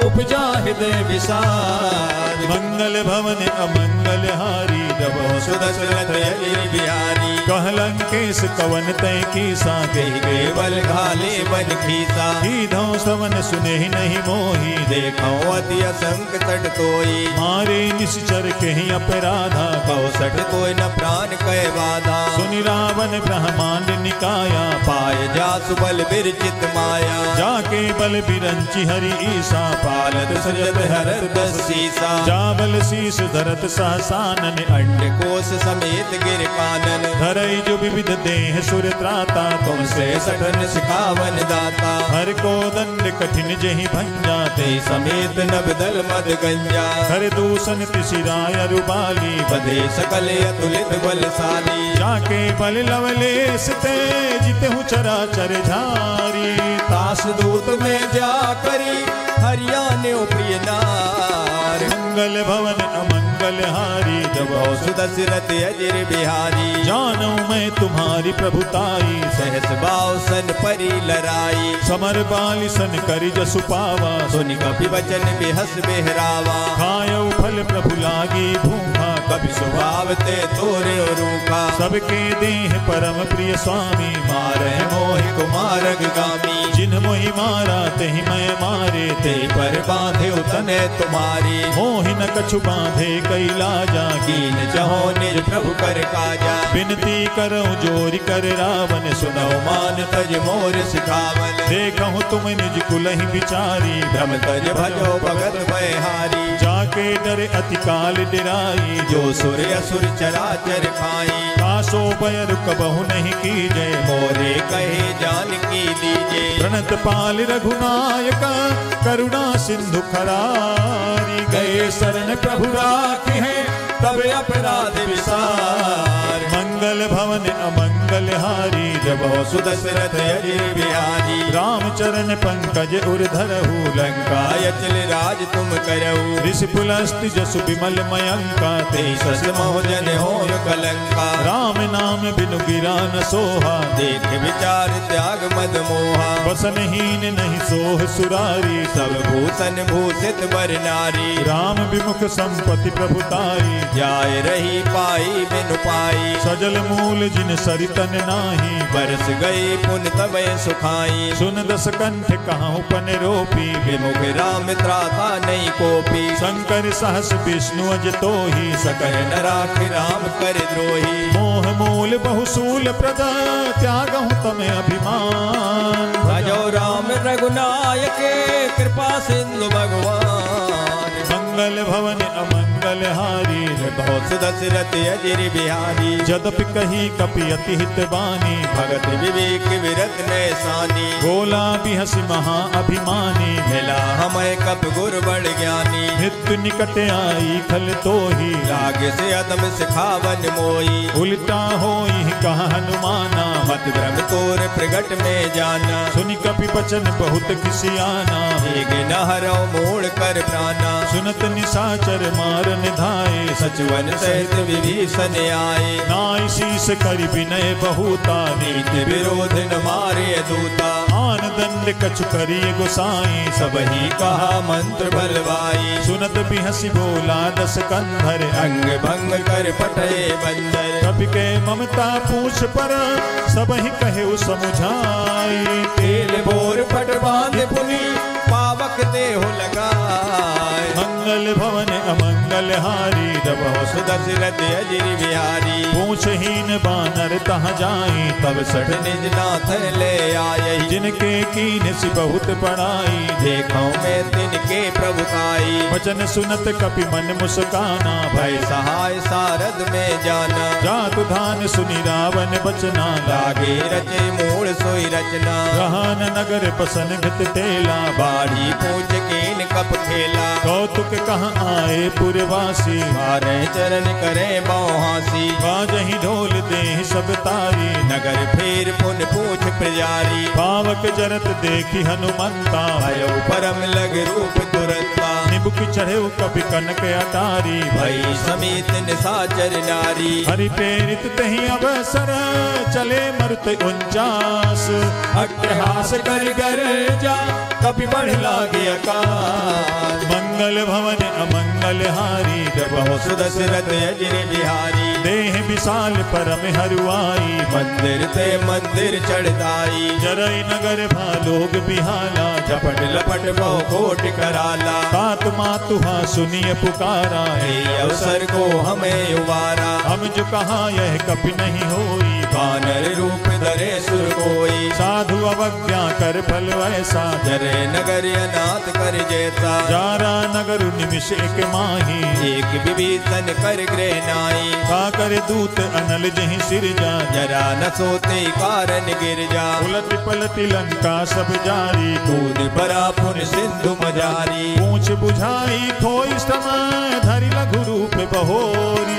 Speaker 1: उपजा हृदय विषाद। मंगल भवन अमंगल हारी जब
Speaker 2: सु दशरथ अजिर बिहारी।
Speaker 1: कहलंकेश कवन तय कीसा
Speaker 2: कही केवल घाले बन खीसा।
Speaker 1: कीधौ सवन सुने नहीं मोही
Speaker 2: देखो अति असंक सट तोई।
Speaker 1: मारे निश्चर कहीं अपराधा
Speaker 2: कहो सट तोय न प्राण कह बाधा।
Speaker 1: सुनि रावण ब्रह्मांड निकाया
Speaker 2: पाय जासु बल बिरचित माया।
Speaker 1: जाके बल बिरंचि हरि ईसा
Speaker 2: पालत सजत हरत दस सीसा।
Speaker 1: जाबल शीस धरत सहसानन
Speaker 2: अंड कोश समेत गिर कानन।
Speaker 1: धरई जो विविध देह सुर त्राता
Speaker 2: तुमसे सठन सिखावन दाता।
Speaker 1: हर को दंड कठिन जहि भंजा
Speaker 2: ते समेत नभ दल मद गंजा।
Speaker 1: हर दूषण तिशिराय रुबाली
Speaker 2: बधे सकल अतुलित बलशाली।
Speaker 1: जाके बल लवलेस ते जितहु चराचर झारी।
Speaker 2: तास दूत में जा करी हरियाणे प्रिय नार।
Speaker 1: मंगल भवन अमंगल हारी जब
Speaker 2: सु दशरथ अजिर बिहारी।
Speaker 1: जानू मैं तुम्हारी प्रभुताई
Speaker 2: सहस बाव सन परी लराई।
Speaker 1: समर बाली सन करि जसु पावा
Speaker 2: सुनि कपि वचन बेहस बेहरावा।
Speaker 1: खायऊ फल प्रभु लागी भूखा
Speaker 2: कपि स्वभाव ते तोरे रूखा।
Speaker 1: सबके देह परम प्रिय स्वामी
Speaker 2: मारे मोहि कुमारग गामी।
Speaker 1: जिन्ह मोहि मारा तेहि मैं मारे
Speaker 2: ते पर बांधे उतने तुम्हारी।
Speaker 1: मोहि न कछु बांधे कैलाजा
Speaker 2: कीन चहो निज प्रभु कर काजा।
Speaker 1: बिनती करो जोरि कर रावण
Speaker 2: सुनो मान तज मोर सिखावन।
Speaker 1: देखहु तुम निज कुलहि विचारी
Speaker 2: भ्रम तज भजो भगत भयहारी।
Speaker 1: जाके डर अति काल डिराई
Speaker 2: जो सुर असुर चराचर खाई।
Speaker 1: कासो बयर कबहु नहीं कीजे
Speaker 2: मोरे कहे जान की लीजे।
Speaker 1: प्रणत पाल रघुनायक करुणा सिंधु खरारी। गए शरण प्रभु राखी है
Speaker 2: तब अपराध विसार।
Speaker 1: मंगल भवन अमंगल हारी जब
Speaker 2: सु दशरथ अजिर बिहारी।
Speaker 1: रामचरण पंकज उर धरहु
Speaker 2: लंका अचल राज तुम करऊ।
Speaker 1: ऋषि पुलस्त जसु विमल मयंका
Speaker 2: ते सस मोहजन हो कलंका।
Speaker 1: राम नाम बिनु गिरा न सोहा
Speaker 2: देख विचार त्याग मद मोहा।
Speaker 1: वसनहीन नहीं सोह सुरारी
Speaker 2: सब भूषण भूषित बर नारी।
Speaker 1: राम विमुख संपत्ति प्रभुताई
Speaker 2: जाय रही पाई बिनु पाई।
Speaker 1: सजल मूल जिन सरितन नाही
Speaker 2: बरस गई पुन तबे सुखाई।
Speaker 1: सुन दस कंठ कहां पन रोपी
Speaker 2: विमुख राम त्राता नहीं कोपी।
Speaker 1: शंकर सहस विष्णु अज तोहि
Speaker 2: सकल न राख राम कर द्रोही।
Speaker 1: मोह मूल बहुसूल प्रद त्यागहु तमें अभिमान।
Speaker 2: भजो राम रघुनायक कृपा सिंधु भगवान।
Speaker 1: मंगल भवन अमंगल हारी
Speaker 2: बहुत दशरथ अजिर बिहारी।
Speaker 1: जदपि कही कपि अति हित बानी
Speaker 2: भगत विवेक विरत नैसानी।
Speaker 1: बोला बिहसि महा अभिमानी
Speaker 2: मिला हमें कप गुर बड़ ज्ञानी।
Speaker 1: मृत्यु निकट आई खल तोहि
Speaker 2: राग से अदम सिखावन मोई।
Speaker 1: उल्टा होई कहा हनुमाना
Speaker 2: मत भ्रम तोर प्रगट में जाना।
Speaker 1: सुनि कपि बचन बहुत किसियाना
Speaker 2: एक न हरो मोड़ कर प्राणा।
Speaker 1: सुनत निशाचर मारन धाये
Speaker 2: सचवन सहित विभीषण आए।
Speaker 1: नाई शीस करि विनय बहुता
Speaker 2: नीति विरोध न मारे दूता।
Speaker 1: आन दंड कछु करिय गोसाई
Speaker 2: सब ही कहा मंत्र बलवाई।
Speaker 1: सुनत बिहसि बोला दस कंधर
Speaker 2: अंग भंग कर पटे बंदर।
Speaker 1: कपि के ममता पूछ पर सब ही कहे समुझाई।
Speaker 2: तेल बोर पट बांध पुनि पावक देह लगाए।
Speaker 1: मंगल भवन अमंगल हारी दबहु
Speaker 2: सुदशरथ अजिर बिहारी
Speaker 1: पूछहीन बानर तहाँ जाई तब सठ
Speaker 2: निज नाथ ले आए
Speaker 1: जिनके कीन सी बहुत पढ़ाई
Speaker 2: देखो मैं तिनके प्रभुताई
Speaker 1: वचन सुनत कपि मन मुस्काना
Speaker 2: भय सहाय सारद में जाना
Speaker 1: जातु धान सुनि रावण बचना
Speaker 2: लागे रचे मूल सोई रचना
Speaker 1: गहन नगर पसन घित तेला
Speaker 2: बाढ़ी पूछ कीन कप खेला
Speaker 1: कौतुक कहाँ आए पुरवासी
Speaker 2: मारे चरण करे बहुहासी
Speaker 1: बाजहि ढोल दे सब तारी
Speaker 2: नगर फेर पुन पूछ प्रजारी
Speaker 1: पावक जरत देखी हनुमंता
Speaker 2: भयो परम लग रूप तुरंता
Speaker 1: निबुक चढ़े कपि कनक अटारी
Speaker 2: भई समेत निशाचर नारी
Speaker 1: हरि प्रेरित तहि अवसर चले मरुत 49 अट्टहास कर गर्जा कपि बढ़ लागे अकाल मंगल भवन अमंगल हारी दबहु
Speaker 2: सुदशरथ अजिर बिहारी
Speaker 1: देह विशाल परम हरुआई
Speaker 2: मंदिर ते मंदिर चढ़दाई
Speaker 1: जरई नगर भालोग बिहाला
Speaker 2: झपट लपट बहु कोट कराला
Speaker 1: तात मातुहा सुनिय पुकारा
Speaker 2: हे अवसर को हमें उबारा
Speaker 1: हम जो कहा यह कपि नहीं होई
Speaker 2: वानर रूप धरे सुर कोई
Speaker 1: साधु अवज्ञा कर फल ऐसा
Speaker 2: जरे नगर अनाथ कर जैसा
Speaker 1: जारा नगर निमिष एक माही
Speaker 2: एक विभीषण कर गृह नाई
Speaker 1: का कर दूत अनल जहि सिर जा
Speaker 2: जरा न सोते कारण गिर जा
Speaker 1: उलट पलट लंका सब जारी
Speaker 2: कूद बरा पुन सिंधु मजारी
Speaker 1: पूछ बुझाई खोई समय धरि लघु रूप बहोरी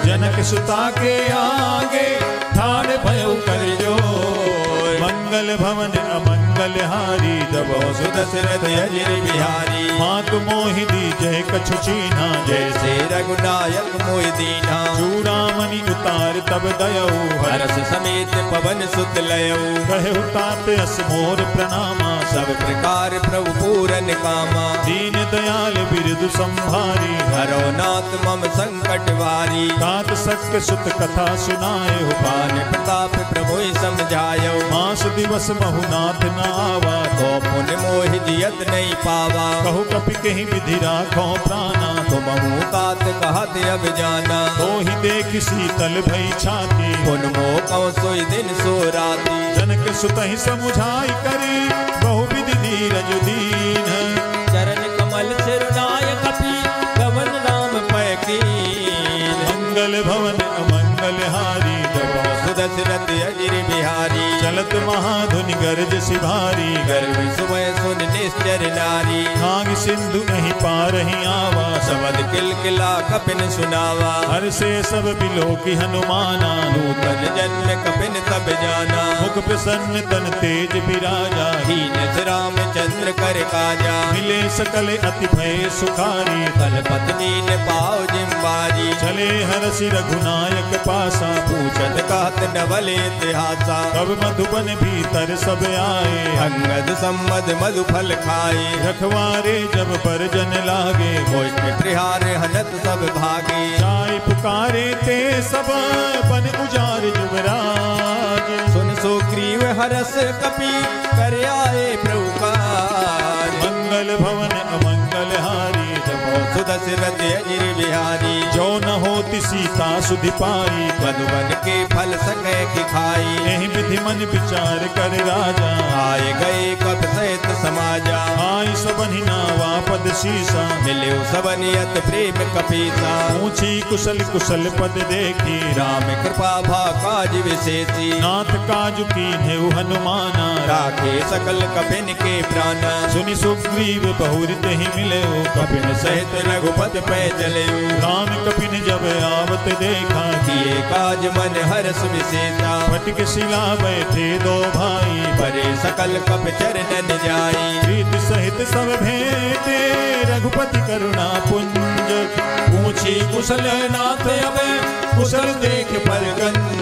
Speaker 1: जनक सुता के आगे ठाड़ भयो कर जोर मंगल भवन अमंगल हारी दबहु
Speaker 2: सुदशरथ अजिर बिहारी
Speaker 1: मातु मोहि दी जय कछु चीन्हा
Speaker 2: जैसे रघुनायक मोहि दीन्हा
Speaker 1: चूड़ामणि उतार तब दयऊ
Speaker 2: हरस समेत पवन सुत लयऊ
Speaker 1: कहु तात अस मोर प्रणामा
Speaker 2: सब प्रकार प्रभु पूरन कामा
Speaker 1: दीन दयाल बिरदु संभारी
Speaker 2: हरो नाथ मम संकट वारी
Speaker 1: तात सत्य सुत कथा सुनाए हो
Speaker 2: पान प्रताप प्रभु समझायो
Speaker 1: मास दिवस बहुनाथ न आवा
Speaker 2: तो पुन मोहि दियत नहीं पावा
Speaker 1: कहु कपि कहि विधि राखो प्राणा
Speaker 2: तुम तात कहत अब जाना
Speaker 1: तो ही देख शीतल भई छाती
Speaker 2: पुन मोह कौ सोई दिन सो राती
Speaker 1: जनक सुतहि समुझाई करी बहु विधि धीरज दीन
Speaker 2: चरण कमल सिरनाय कपि गवन राम पैकीन
Speaker 1: मंगल भवन अमंगल हारी दबहु
Speaker 2: सुदशरथ अजिर बिहारी
Speaker 1: चलत महाधुनि गरज सिभारी
Speaker 2: गर्भ सुबह सुन निश्चर नारी
Speaker 1: नाग सिंधु नहीं पारहि आवा
Speaker 2: सबद किलकिला कपिन सुनावा
Speaker 1: हर से सब बिलो की हनुमाना
Speaker 2: नूतन जन्म कपिन तब जाना
Speaker 1: मुख प्रसन्न तन तेज विराजा
Speaker 2: हीन रामचंद्र कर काजा
Speaker 1: मिले सकल अति भय सुखारी
Speaker 2: कल पत्नी ने पाव जिम्बारी
Speaker 1: चले हरसि रघुनायक पासा
Speaker 2: पूछत कहत नवल इतिहासा
Speaker 1: कब मधुबन भीतर सब आए
Speaker 2: अंगद सम्मद मधु फल खाए
Speaker 1: रखवारे जब परजन लागे
Speaker 2: मोष्ट त्रिहार हनत सब भागे
Speaker 1: जाय पुकारे ते सब बन उजार जुबराज
Speaker 2: सुन सुग्रीव हरस कपि कर आए प्रभु काज
Speaker 1: मंगल भवन अमंगल हारी दबहु
Speaker 2: सुदशरथ अजिर बिहारी
Speaker 1: जो न होती सीता सुधि पाई
Speaker 2: मधुबन के फल सके कि खाई
Speaker 1: यही विधि मन विचार कर राजा
Speaker 2: आए गए कब सहित समाजा
Speaker 1: आई सबनि नावा पद शीसा
Speaker 2: मिले सबनियत प्रेम कपीसा
Speaker 1: ऊंची कुशल कुशल पद देखी
Speaker 2: राम कृपा भा काज विशेषी
Speaker 1: नाथ काजु कीन्हे हनुमाना
Speaker 2: राखे सकल कपिन के प्राणा
Speaker 1: सुनि सुग्रीव बहुरित ही मिले
Speaker 2: कपिन सहित रघुपति पै चले
Speaker 1: राम कपिन जब आवत देखा
Speaker 2: किए काज मन हर्ष विशेषा
Speaker 1: फटक शिला बैठे दो भाई
Speaker 2: परे सकल कप चरणन जाई
Speaker 1: प्रीति सहित सब भेंटे रघुपति करुणा पुंज पूछी कुशल नाथ अब कुशल देख परगंज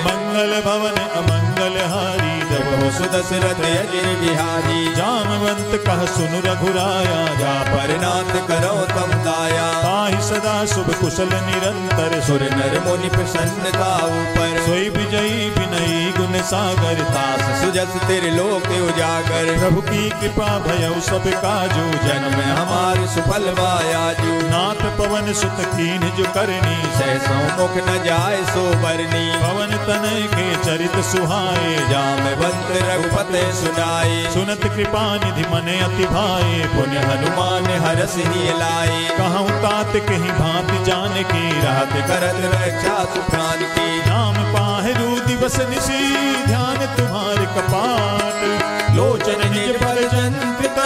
Speaker 1: मंगल भवन अमंगल हारी दबहु
Speaker 2: सुदशरथ अजिर बिहारी
Speaker 1: जामवंत कह सुनु रघुराया
Speaker 2: जा पर नाथ करो तम दाया
Speaker 1: ताहि सदा शुभ कुशल निरंतर
Speaker 2: सुर नर मुनि प्रसन्नता ऊपर
Speaker 1: सोई विजयी विनयी गुण सागर
Speaker 2: दास सुजस त्रिलोक उजागर
Speaker 1: प्रभु की कृपा भयउ सब काजू
Speaker 2: जन्म हमारे सुफल वायाजू
Speaker 1: नाथ पवन सुत कीन जो करनी
Speaker 2: सहसो मुख न जाए सो बरनी
Speaker 1: पवन तनय के चरित सुहाए
Speaker 2: जामवंत रघुपते सुनाए
Speaker 1: सुनत कृपा निधि मन अति भाए
Speaker 2: पुण्य हनुमान हरस ही लाए
Speaker 1: कहूँ तात कहीं भांति जान की
Speaker 2: रात करत रक्षा सुप्राण की
Speaker 1: नाम पाहरु दिवस निशी ध्यान तुम्हारे कपाट
Speaker 2: लोचन निज पर जंत्रित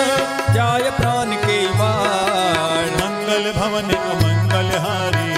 Speaker 2: जाय प्राण के बाण
Speaker 1: मंगल भवन अमंगल हारी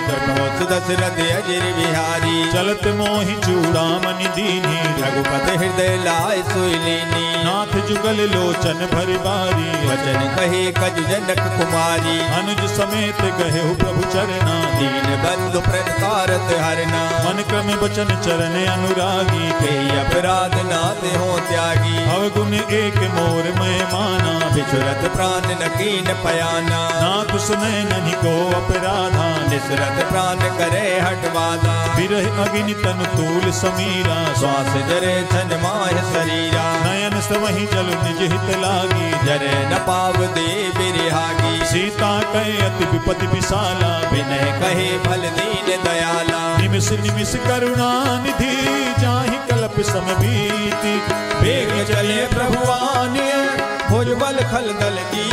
Speaker 2: दशरथ अजिर बिहारी
Speaker 1: चलत मोहि चूड़ामणि दीनी
Speaker 2: रघुपति हृदय लाय सुइलीनी
Speaker 1: नाथ जुगल लोचन भर बारी
Speaker 2: वचन कहे कज जनक कुमारी
Speaker 1: अनुज समेत गहे प्रभु चरना
Speaker 2: दीन बंधु प्रणकारत हरना
Speaker 1: मन क्रम बचन चरण अनुरागी
Speaker 2: के अपराध नाते हो त्यागी
Speaker 1: अवगुण एक मोर मैं माना
Speaker 2: बिछुरत प्राण न कीन पयाना
Speaker 1: नाथ सुनय ननि को अपराधा
Speaker 2: निसरत प्राण करे हटवादा
Speaker 1: विरह अग्नि तन तूल समीरा
Speaker 2: श्वास जरे छन माह शरीरा
Speaker 1: नयन सवहि जल निज हित लागी
Speaker 2: जरे न पाव दे बिरहागी
Speaker 1: सीता कहे अति विपति विशाला
Speaker 2: विनय कहे भल दीन दयाला
Speaker 1: निमिष निमिष करुणा निधि जाहि कल्प सम बीति
Speaker 2: वेग चले प्रभुआन भुजबल खल दल की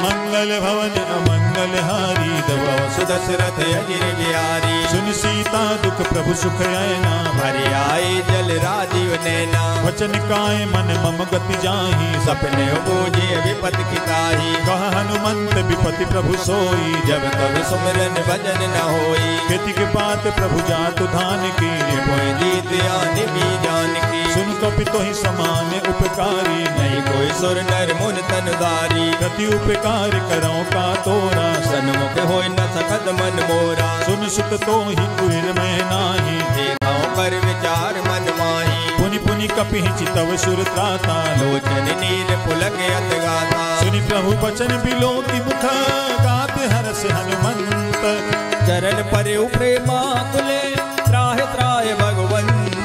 Speaker 1: मंगल भवन अमंगल हारी दवा
Speaker 2: सुदशरथ अजिर बिहारी
Speaker 1: सुन सीता दुख प्रभु सुख आयना
Speaker 2: भरे आए जल राजीव नैना
Speaker 1: वचन काय मन मम गति जाहि
Speaker 2: सपने बूझे विपत किताही
Speaker 1: कह हनुमंत विपति प्रभु सोई
Speaker 2: जब तब सुमरन भजन न होई
Speaker 1: खेती के बात प्रभु जातु धान की
Speaker 2: कोई जीत आने भी जान की
Speaker 1: सुन कपि तो ही समान उपकारी
Speaker 2: नहीं कोई सुर नर मुन तनदारी
Speaker 1: गति उपकार करो का तोरा
Speaker 2: सन्मुख होय न सकत मन मोरा
Speaker 1: सुन सुत तो ही कुहिर में नाही
Speaker 2: देखाओ कर विचार मन माही
Speaker 1: पुनि पुनि कपि चितव सुर त्राता
Speaker 2: लोचन नीर पुलक अत गाथा
Speaker 1: सुनि प्रभु बचन बिलो की मुख गात हरस हनुमंत
Speaker 2: चरण पर प्रेमा कुले त्राह त्राय भगवंत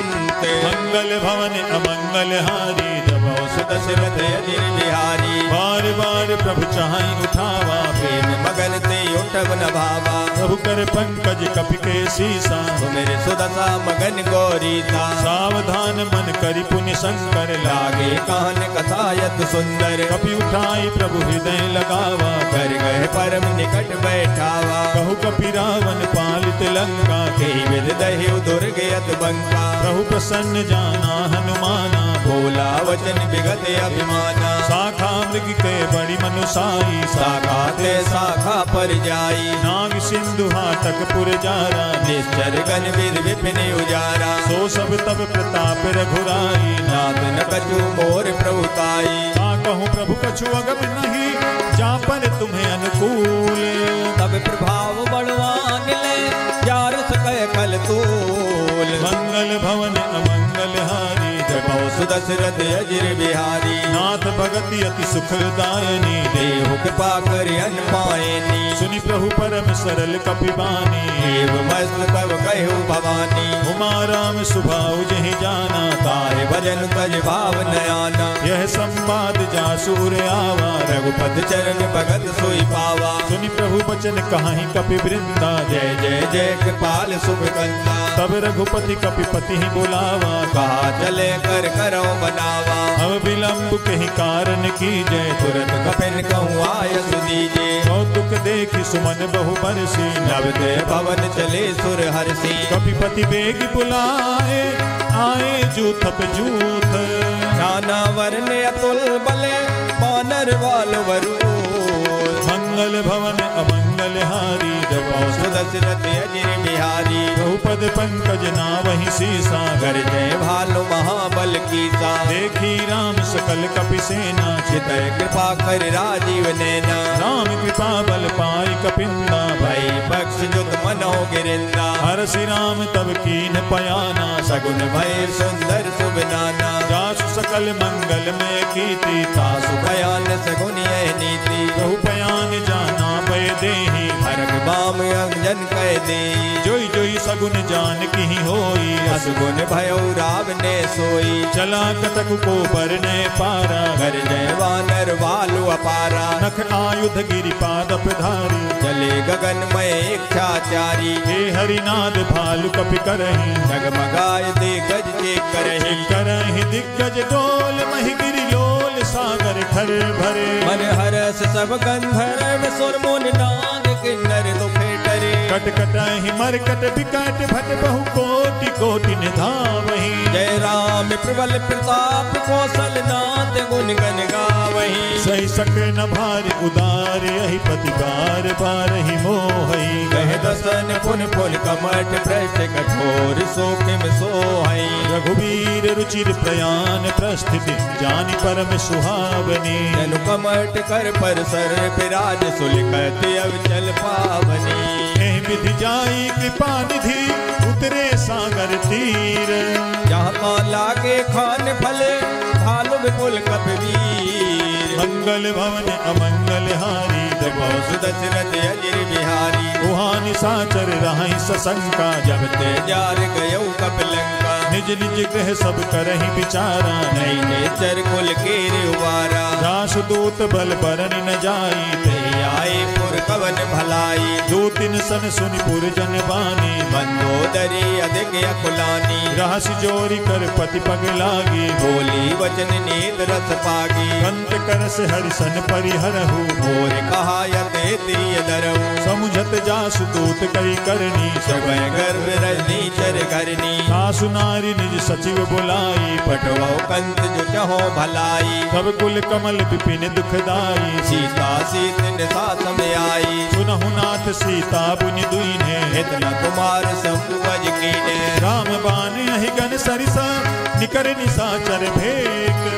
Speaker 1: मंगल भवन अमंगल हारी दबो
Speaker 2: सुदशरथ अजिर बिहारी
Speaker 1: बार बार प्रभु चाहि उठावा
Speaker 2: प्रेम मगन ते उठब न भावा
Speaker 1: प्रभु कर पंकज कपि के सीसा
Speaker 2: मेरे सुदशा मगन गौरी था
Speaker 1: सावधान मन करि पुनि शंकर
Speaker 2: लागे कान कथायत सुंदर
Speaker 1: कपि उठाई प्रभु हृदय लगावा
Speaker 2: कर गए परम निकट बैठावा
Speaker 1: कहु कपि रावण पालित लंका
Speaker 2: के विद दहि दुर्ग अत बंका
Speaker 1: प्रभु प्रसन्न जाना हनुमाना
Speaker 2: बोला वचन विगत अभिमाना
Speaker 1: शाखा मृग के बड़ी मनुसाई
Speaker 2: शाखा ते शाखा पर जाई
Speaker 1: नाग सिंधु हाटक पुर जारा
Speaker 2: निश्चर गण विद विपिन उजारा
Speaker 1: सो सब तब प्रताप रघुराई
Speaker 2: नाथ न कछु मोर प्रभुताई
Speaker 1: ता कहूँ प्रभु कछु अगम नहीं जा पर तुम्हें अनुकूल
Speaker 2: तब प्रभाव बढ़वान ले जार सकै कल तूल
Speaker 1: मंगल भवन अमंगल हारी
Speaker 2: जपौ सुदशरथ अजिर बिहारी
Speaker 1: नाथ भगति अति सुखदायनी
Speaker 2: देहु कृपा करि अन पायनी
Speaker 1: सुनि प्रभु परम सरल कपिबानी
Speaker 2: देव मस्त तब कहु भवानी
Speaker 1: उमा राम सुभाउ जहि जाना
Speaker 2: ताहि भजन तज भाव नयाना
Speaker 1: यह संवाद जासूर आवा
Speaker 2: रघुपति चरण भगत सोई पावा
Speaker 1: सुनि प्रभु बचन कहाहि कपि वृंदा
Speaker 2: जय जय जय कृपाल शुभ कंदा
Speaker 1: तब रघुपति कपिपति ही बुलावा
Speaker 2: कहा चले कर करो बनावा
Speaker 1: अब विलंब कहीं कारण की जय
Speaker 2: तुरंत कपिन कहूँ आय सुदीजे
Speaker 1: कौतुक देखि सुमन बहु बरसी
Speaker 2: नव ते पवन चले सुर हरसी
Speaker 1: कपिपति बेग बुलाए आए जूथप जूथ
Speaker 2: नाना वर्ण अतुल बले बानर वाल वरू
Speaker 1: मंगल भवन अमंगल हारी दबो
Speaker 2: सुदशरथ अजिर बिहारी
Speaker 1: बहुपद पंकज नावहि सीसा
Speaker 2: कर जय भालु महाबल कीसा
Speaker 1: देखी राम सकल कपि सेना
Speaker 2: चितय कृपा कर राजीव नैना
Speaker 1: राम कृपा बल पाई कपिंदा
Speaker 2: भई बख्श जुत मनो गिरिंदा
Speaker 1: हरसि राम तब कीन पयाना
Speaker 2: सगुन भय सुंदर सुबनाना
Speaker 1: जासु सकल सकल मंगल में कीर्ति
Speaker 2: तासु बयान सगुन यह नीति
Speaker 1: कहु बयान जाना भय देहि
Speaker 2: हरक बाम अंजन कह दे
Speaker 1: जोई जोई सगुन जान की होई
Speaker 2: असगुन भयो राव ने सोई
Speaker 1: चला कटक को बरने पारा
Speaker 2: घर जय वानर वालु अपारा
Speaker 1: नख आयुध गिरि पादप धारी
Speaker 2: चले गगन में इच्छाचारी
Speaker 1: हे हरिनाद भालु कपि करहि
Speaker 2: जगमगाए दे गज के करहि
Speaker 1: करहि दिग्गज डोल महि गिरि लोल सागर खर भरे
Speaker 2: मन हरस सब गंधर्व सुर मुन नाग किन्नर दुखे डरे
Speaker 1: कट कटहि मरकट बिकट भट बहु कोटि कोटि निधावहि
Speaker 2: जय राम प्रबल प्रताप कौशल नाथ गुण गन गावहि
Speaker 1: सही सक न भार उदार यही पति बार बार ही मोहई
Speaker 2: कह दसन पुन पुन कमट भ्रष्ट कठोर सोखिम सोहई
Speaker 1: रघुवीर रुचिर प्रयाण प्रस्थिति जानि परम सुहावनी
Speaker 2: जनु कमट कर पर सर विराज सुलिखत अवचल पावनी
Speaker 1: एहि विधि जाई कृपा निधि उतरे सागर तीर
Speaker 2: जहाँ लागे खान फले भालु विपुल कपवीर
Speaker 1: मंगल भवन अमंगल हारी दबौ
Speaker 2: सुदशरथ अजिर बिहारी
Speaker 1: उहानि साचर रहि सशंका
Speaker 2: जब ते जार गयो कपिलंका
Speaker 1: निज निज गृह सब करहि विचारा
Speaker 2: नहीं नेचर कुल के उबारा
Speaker 1: जासु दूत बल बरन न जाई
Speaker 2: ते आए पुर कवन भलाई
Speaker 1: दो तीन सन सुनि पुर जन बानी
Speaker 2: मंदोदरी अधिक अकुलानी
Speaker 1: रहस जोरी कर पति पग लागी
Speaker 2: बोली वचन नींद रस पागी
Speaker 1: कंत करस हरिसन परिहरहु
Speaker 2: मोर कहा यते तिय दरऊ
Speaker 1: समुझत जासु दूत कई करनी
Speaker 2: सब गर्भ रजनी चर करनी
Speaker 1: सासु नारी निज सचिव बुलाई
Speaker 2: पटवो कंत जो चहो भलाई
Speaker 1: सब कुल कमल विपिन दुखदाई
Speaker 2: सीता सीत सा समय आई
Speaker 1: सुनहु नाथ सीता बुनि दुइने
Speaker 2: इतना कुमार संबज कीने
Speaker 1: राम बाण यहि गन सरिसा निकर निसाचर भेक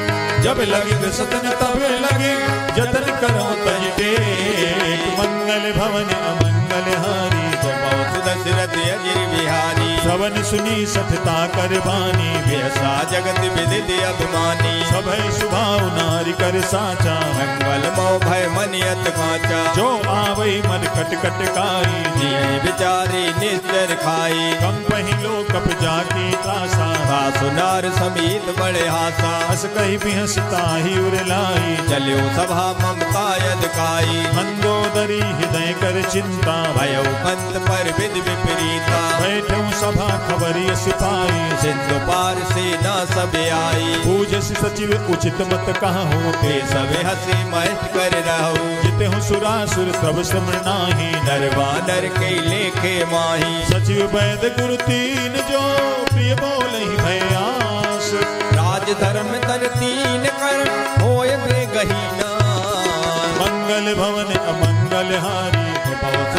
Speaker 1: जब लगी सतन तब लगे जतन करो तज टेक मंगल भवन अमंगल हारी
Speaker 2: जपौ सुदशरथ अजिर बिहारी
Speaker 1: श्रवण सुनी सठता कर बानी
Speaker 2: व्यसा जगत विदित अभिमानी
Speaker 1: सभै सुभाव नारी कर साचा
Speaker 2: मंगल मोह भय मनियत काचा
Speaker 1: जो आवई मन कट कट काई
Speaker 2: जिये बिचारी निस्तर खाई
Speaker 1: कंपहि लोक कप जाकी त्रासा
Speaker 2: सुनार समीत बड़े हासा
Speaker 1: हस कही बिहस ताहि उर लाई
Speaker 2: चलो सभा ममता यद काई
Speaker 1: मंदोदरी हृदय कर चिंता
Speaker 2: भयो कंत पर विद विपरीता
Speaker 1: बैठू सभा खबरिय सिपाही
Speaker 2: सिंधु पार सेना सब आई
Speaker 1: पूजस सचिव उचित मत कहूँ
Speaker 2: ते सब हसी मस्त कर रहो
Speaker 1: जिते हूँ सुरासुर तब समर नाही
Speaker 2: नरवानर के लेखे माही
Speaker 1: सचिव वैद गुरु तीन जो प्रिय बोलहि भयास
Speaker 2: राज धर्म तर तीन कर होय बेगहीना
Speaker 1: मंगल भवन अमंगल हारी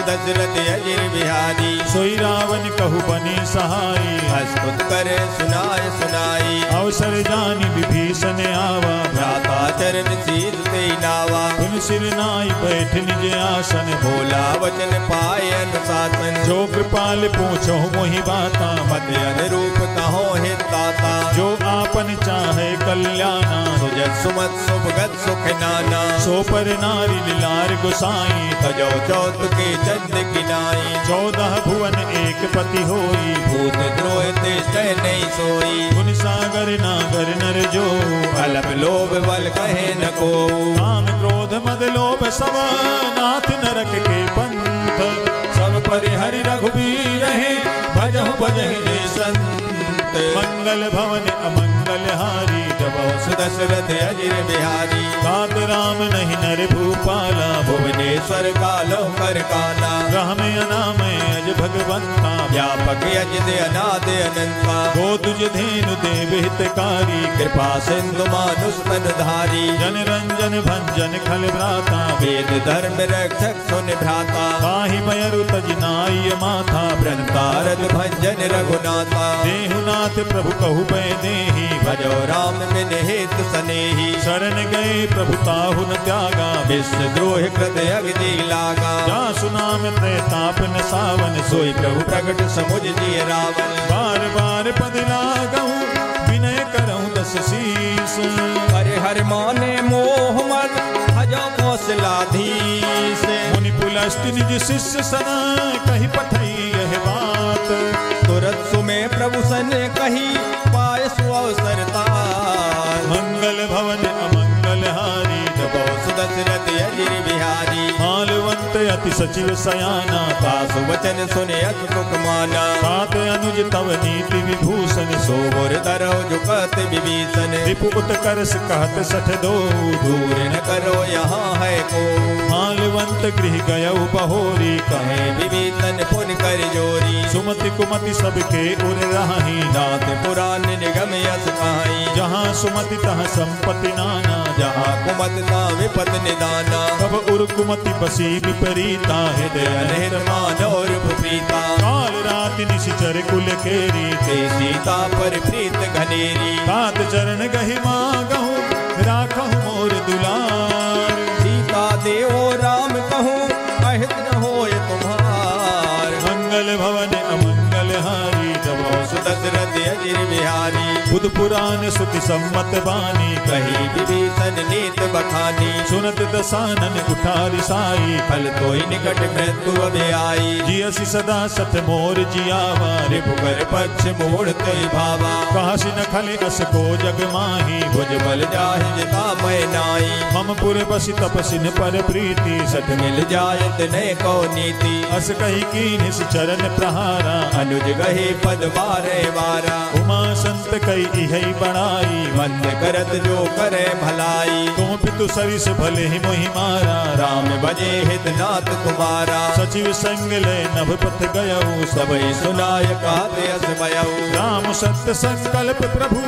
Speaker 2: दशरथ अजिर बिहारी
Speaker 1: सोई रावण कहु बनी सहाई
Speaker 2: हस्तुत करे सुनाय सुनाई
Speaker 1: अवसर जानि विभीषण आवा
Speaker 2: भ्राता चरण शील ते नावा
Speaker 1: तुम सिर नाई बैठ निज आसन
Speaker 2: बोला वचन पाए अनुशासन
Speaker 1: जो कृपाल पूछो मोहि बाता
Speaker 2: मत अनुरूप कहो हिताता
Speaker 1: जो आपन चाहे कल्याणा
Speaker 2: सुजत सुमत सुभगत सुख नाना
Speaker 1: सो पर नारी लीलार गोसाई
Speaker 2: तजो चौथ के चंद किनाई
Speaker 1: 14 भुवन एक पति होई
Speaker 2: भूत द्रोह तिष्ठ नहीं सोई
Speaker 1: गुण सागर नागर नर जो
Speaker 2: अलप लोभ बल कहे न को
Speaker 1: काम क्रोध मद लोभ सब नाथ नरक के पंथ सब परिहरि रघुबीर रहे भजहु भजहि जे संत मंगल भवन अमंगल हारी जबौ
Speaker 2: सुदशरथ अजिर बिहारी
Speaker 1: तात राम नहीं नर भूपाला
Speaker 2: भुवनेश्वर कालो कर काला
Speaker 1: राम अनामय अज भगवंता
Speaker 2: व्यापक अजित अनाद अनंता
Speaker 1: गो तुझ धेनु देव हितकारी
Speaker 2: कृपा सिंधु मानुष तन धारी
Speaker 1: जन रंजन भंजन खल भ्राता
Speaker 2: वेद धर्म रक्षक सुन भ्राता
Speaker 1: ताहि मयरु तज नाई माथा
Speaker 2: भ्रंतारत भंजन रघुनाथा
Speaker 1: देहुनाथ प्रभु कहु बै देहि
Speaker 2: भजो राम बिन हेतु सनेही
Speaker 1: शरण गए प्रभु ताहु न त्यागा
Speaker 2: विश्व द्रोह कृत अग्नि लागा
Speaker 1: जासु नाम प्रताप न सावन
Speaker 2: सोई प्रभु प्रगट समुझ जिय रावण
Speaker 1: बार बार पद लागहु विनय करहु दस शीस युधिष्ठिर निज शिष्य सन कही पठई यह बात।
Speaker 2: तुरत सुमे प्रभु सन कही पाय सुअवसर तात।
Speaker 1: मंगल भवन अमंगल हारी
Speaker 2: जपौ सुदशरथ अजिर बिहारी।
Speaker 1: मालवंत अति सचिव सयाना
Speaker 2: तासु वचन सुने अति सुख माना।
Speaker 1: तात अनुज तव नीति विभूषण
Speaker 2: सोबर धरो झुकत विभीषण।
Speaker 1: रिपु उत्कर्ष कहत सठ दो
Speaker 2: दूर न करो यहाँ है को।
Speaker 1: मालवंत गृह गयौ बहोरी
Speaker 2: कहे विभीषण पुन कर जोरी।
Speaker 1: सुमति कुमति सबके उर राही
Speaker 2: नाथ पुराण निगम यस कहाई।
Speaker 1: जहाँ सुमति तहाँ संपत्ति नाना
Speaker 2: जहाँ कुमत ता विपत निदाना।
Speaker 1: तब उर कुमति बसी विपरीता हृदय
Speaker 2: अनहित मान और प्रीता।
Speaker 1: काल रात निशिचर कुल केरी
Speaker 2: ते सीता पर प्रीत घनेरी।
Speaker 1: तात चरण गहि मागहु राखहु मोर दुलार।
Speaker 2: सीता देवो राम कहूँ अहित न होय तुम्हार।
Speaker 1: मंगल भवन अमंगल हारी जपौ
Speaker 2: सुदशरथ अजिर बिहारी।
Speaker 1: बुध पुराण सुति सम्मत बानी
Speaker 2: कही विभीषण नीत बखानी।
Speaker 1: सुनत दसानन उठारी साई
Speaker 2: फल तोहि निकट मृत्यु अभे आई।
Speaker 1: जियसि सदा सठ मोर जियावा
Speaker 2: रिपुकर पक्ष मोड़ तोहि भावा।
Speaker 1: काशी न खले अस को जग माही
Speaker 2: भुज बल जाहि जिता मैं नाई।
Speaker 1: मम पुर बसि तपसिन पर प्रीति
Speaker 2: सठ मिल जायत ने को नीति।
Speaker 1: अस कही कीन चरण प्रहारा
Speaker 2: अनुज गहे पद बारे बारा।
Speaker 1: उमा संत कई इहै बड़ाई
Speaker 2: वंद करत जो करे भलाई।
Speaker 1: तुम पितु सरिस भले ही मोहि मारा
Speaker 2: राम बजे हित नाथ तुम्हारा।
Speaker 1: सचिव संग ले नभ पथ गयऊ
Speaker 2: सबई सुनाय कहते अस भयऊ।
Speaker 1: राम सत्य संकल्प प्रभु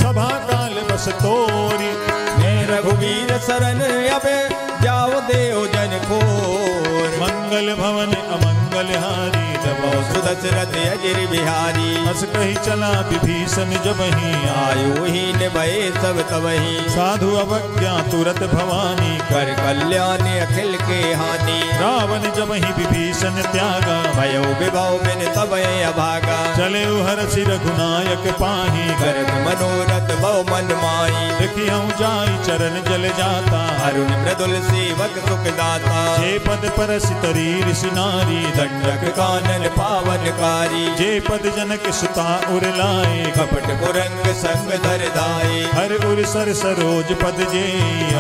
Speaker 1: सभा काल बस तोरी।
Speaker 2: मैं रघुवीर शरण अबे जाओ देव जन खोर।
Speaker 1: मंगल भवन अमंगल हारी जपौ
Speaker 2: सुदशरथ अजिर बिहारी।
Speaker 1: अस कही चला विभीषण जबहि
Speaker 2: आयु हीन भये सब तबहि।
Speaker 1: साधु अवज्ञा तुरत भवानी
Speaker 2: कर कल्याण अखिल के हानि।
Speaker 1: रावण जबहि विभीषण त्यागा
Speaker 2: भयो विभव बिन तब अभागा।
Speaker 1: चले हरषि रघुनायक पाही
Speaker 2: करत मनोरथ बहु मन माई।
Speaker 1: देखियौ जाई चरण जल जाता
Speaker 2: अरुण मृदुल सेवक सुख दाता।
Speaker 1: जे पद परस तरी ऋषि नारी
Speaker 2: दंडक कानन पावनकारी।
Speaker 1: जे पद जनक सुता उर लाए
Speaker 2: कपट कुरंग संग धर दाए।
Speaker 1: हर उर सर सरोज पद जे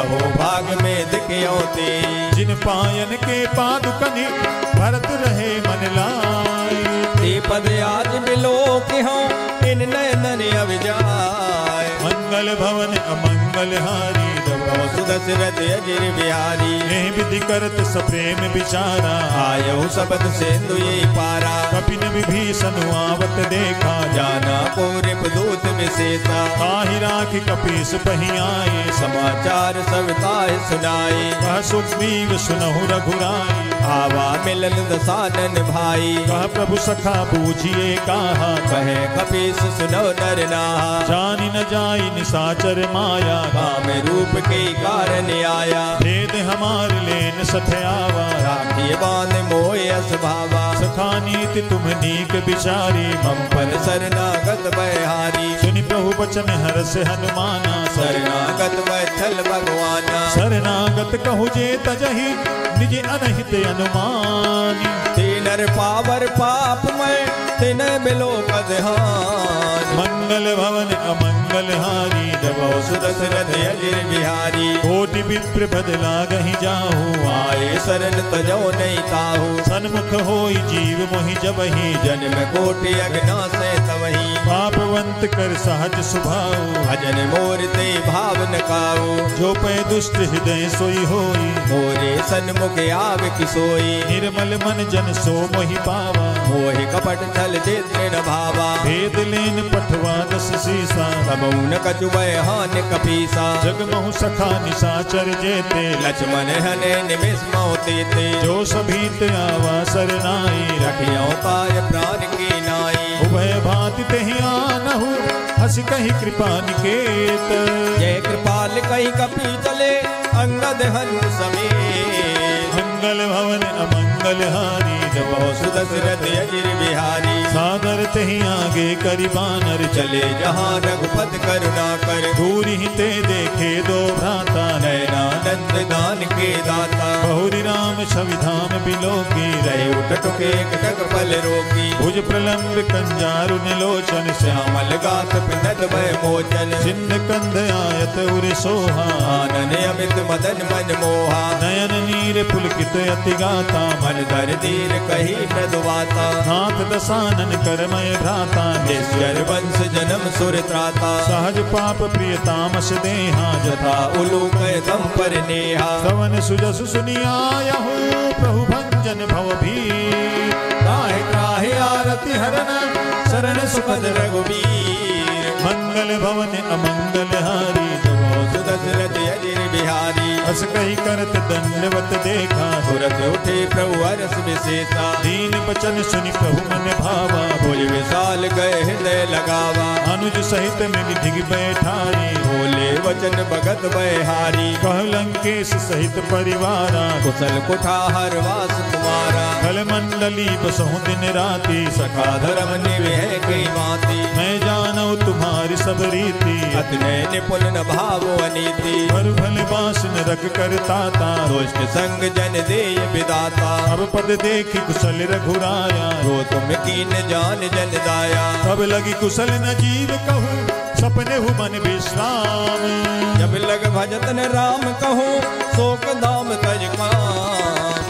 Speaker 2: अहो भाग में दिखियो ते।
Speaker 1: जिन पायन के पादुकनि भरत रहे मन लाए।
Speaker 2: ते पद आज मिलो कि हो इन नयन अविजाय।
Speaker 1: मंगल भवन अमंगल हारी जपौ
Speaker 2: सुदशरथ अजिर बिहारी।
Speaker 1: एहि विधि करत सप्रेम विचारा
Speaker 2: आयौ शब्द सिंधु ये पारा।
Speaker 1: कपिन विभीषण आवत देखा
Speaker 2: जाना को रिपदूत विशेषा।
Speaker 1: ताहि राखि कपीस पहि आए
Speaker 2: समाचार सब ताहि सुनाए।
Speaker 1: कह सुग्रीव सुनहु रघुराई
Speaker 2: आवा मिलन दसानन भाई।
Speaker 1: कह प्रभु सखा बूझिए काहा
Speaker 2: कहे कपीस सुनो नर नाहा।
Speaker 1: जानि न जाई निशाचर माया
Speaker 2: काम रूप के कारण आया।
Speaker 1: भेद हमार लेन सठ आवा
Speaker 2: राखिए बांध मोय अस भावा।
Speaker 1: सखा नीति तुम नीक बिचारी
Speaker 2: हम पर शरणागत बहारी।
Speaker 1: सुनि प्रभु बचन हरष हनुमाना
Speaker 2: शरणागत वत्सल भगवाना।
Speaker 1: शरणागत कहु जे तजहि निज अनहित अनुमानी।
Speaker 2: ते नर पावर पाप में तिन मिलो कदहान।
Speaker 1: मंगल भवन अमंगल हारी जपौ
Speaker 2: सुदशरथ अजिर बिहारी।
Speaker 1: कोटि विप्र बदला गहि जाहू
Speaker 2: आए शरण तजो नहीं ताहू।
Speaker 1: सन्मुख होई जीव मोहि जबहि
Speaker 2: जन्म कोटि अग्ना से तवही।
Speaker 1: पापवंत कर सहज सुभाऊ
Speaker 2: भजन मोर ते भाव न काऊ।
Speaker 1: जो पै दुष्ट हृदय सोई होई
Speaker 2: मोरे सन्मुख आव किसोई।
Speaker 1: निर्मल मन जन सो मोहि पावा
Speaker 2: मोहि कपट छल चित्र भावा।
Speaker 1: भेद लेन पठवा दस सीसा
Speaker 2: तबऊ न कछु हान कपीसा।
Speaker 1: जगमहु सखा निशाचर जेते
Speaker 2: लक्ष्मण हने निमिष मोते ते।
Speaker 1: जो सभीत आवा सरनाई
Speaker 2: रखियो पाय प्राण की नाई।
Speaker 1: उभय भांति तेहि आनहु हंस कहि कृपा निकेत।
Speaker 2: जय कृपाल कही कपी चले अंगद हनु समेत।
Speaker 1: मंगल भवन अमंगल अमंगलहारी
Speaker 2: जपो सुदशरथ अजिर बिहारी
Speaker 1: सादर ते ही आगे करी बानर
Speaker 2: चले जहाँ रघुपत करुणा कर
Speaker 1: दूरी ही ते देखे दो भ्राता
Speaker 2: नयनानंद दान के दाता
Speaker 1: बहुरी राम छवि धाम बिलो की
Speaker 2: रहे उठटुके कटक पल रोकी
Speaker 1: भुज प्रलंब कंजारुन लोचन
Speaker 2: श्यामल गात पिनत भय मोचन
Speaker 1: सिंध कंध आयत उर सोहा
Speaker 2: आनन अमित मदन मन मोहा
Speaker 1: नयन नीर पुलकित अति गाता
Speaker 2: मन धर धीर कही मृदुवाता
Speaker 1: नाथ दसानन करमय भ्राता
Speaker 2: ईश्वर वंश जन्म सुर त्राता
Speaker 1: सहज पाप प्रिय तामस देहा
Speaker 2: जथा उलूक दम पर नेहा
Speaker 1: श्रवण सुजस सुनिया हूँ प्रभु भंजन भव भी
Speaker 2: त्राहि त्राहि आरति हरन
Speaker 1: शरण
Speaker 2: सुखद रघुबीर
Speaker 1: मंगल भवन अमंगल हारी जपो
Speaker 2: सुदशरथ अजिर बिहारी
Speaker 1: अस कही करत दंडवत देखा
Speaker 2: तुरत उठे प्रभु हरस विशेषा
Speaker 1: दीन बचन सुनि प्रभु मन भावा
Speaker 2: भुज विशाल गए हृदय लगावा
Speaker 1: अनुज सहित मिल धिग बैठारी
Speaker 2: बोले वचन भगत बहारी
Speaker 1: कह लंकेश सहित परिवारा
Speaker 2: कुशल कुठार वास तुम्हारा
Speaker 1: कल मंडली बसहु दिन राति
Speaker 2: सखा धर्म निवेह की माती
Speaker 1: मैं जानू तुम्हारी सब रीति
Speaker 2: अतने निपुण न भाव अनीति
Speaker 1: पर भल बास न रख कर ताता
Speaker 2: दुष्ट संग जन देय विदाता
Speaker 1: अब पद देखी कुशल रघुराया
Speaker 2: रो तुम कीन जान जन दाया
Speaker 1: तब लगी कुशल न जीव कहूँ सपने हु मन विश्राम
Speaker 2: जब लग भजत न राम कहूँ शोक धाम तज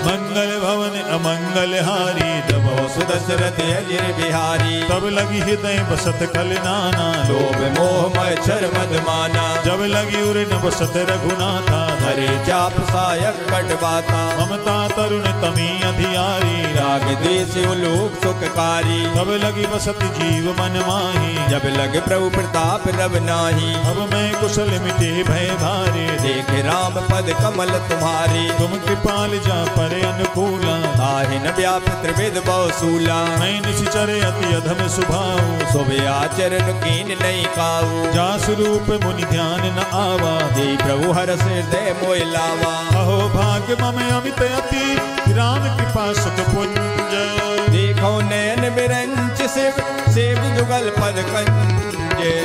Speaker 1: मंगल भवन अमंगल हारी जपो
Speaker 2: सुदशरथ अजिर बिहारी
Speaker 1: तब लगी हृदय बसत खल नाना
Speaker 2: लोभ मोह मच्छर मद माना
Speaker 1: जब लगी उर न बसत रघुनाथा
Speaker 2: हरे चाप सायक कटवाता
Speaker 1: ममता तरुण तमी अधियारी
Speaker 2: राग देश उलोक सुखकारी
Speaker 1: तब लगी बसत जीव मन माही
Speaker 2: जब लग प्रभु प्रताप रव नाही
Speaker 1: अब मैं कुशल मिटे भय भारे
Speaker 2: देख राम पद कमल तुम्हारी
Speaker 1: तुम कृपाल जा पर अनुकूला
Speaker 2: ताहि न व्याप त्रिविध बहुसूला
Speaker 1: मैं निश्चर अति अधम सुभाऊ
Speaker 2: सोबे आचरण कीन नहीं काऊ
Speaker 1: जा स्वरूप मुनि ध्यान न आवा
Speaker 2: दे प्रभु हर हृदय मोय लावा
Speaker 1: अहो भाग्य मम अमित अति राम कृपा सुख पुंज
Speaker 2: देखो नयन बिरंच शिव सेव जुगल पद कंज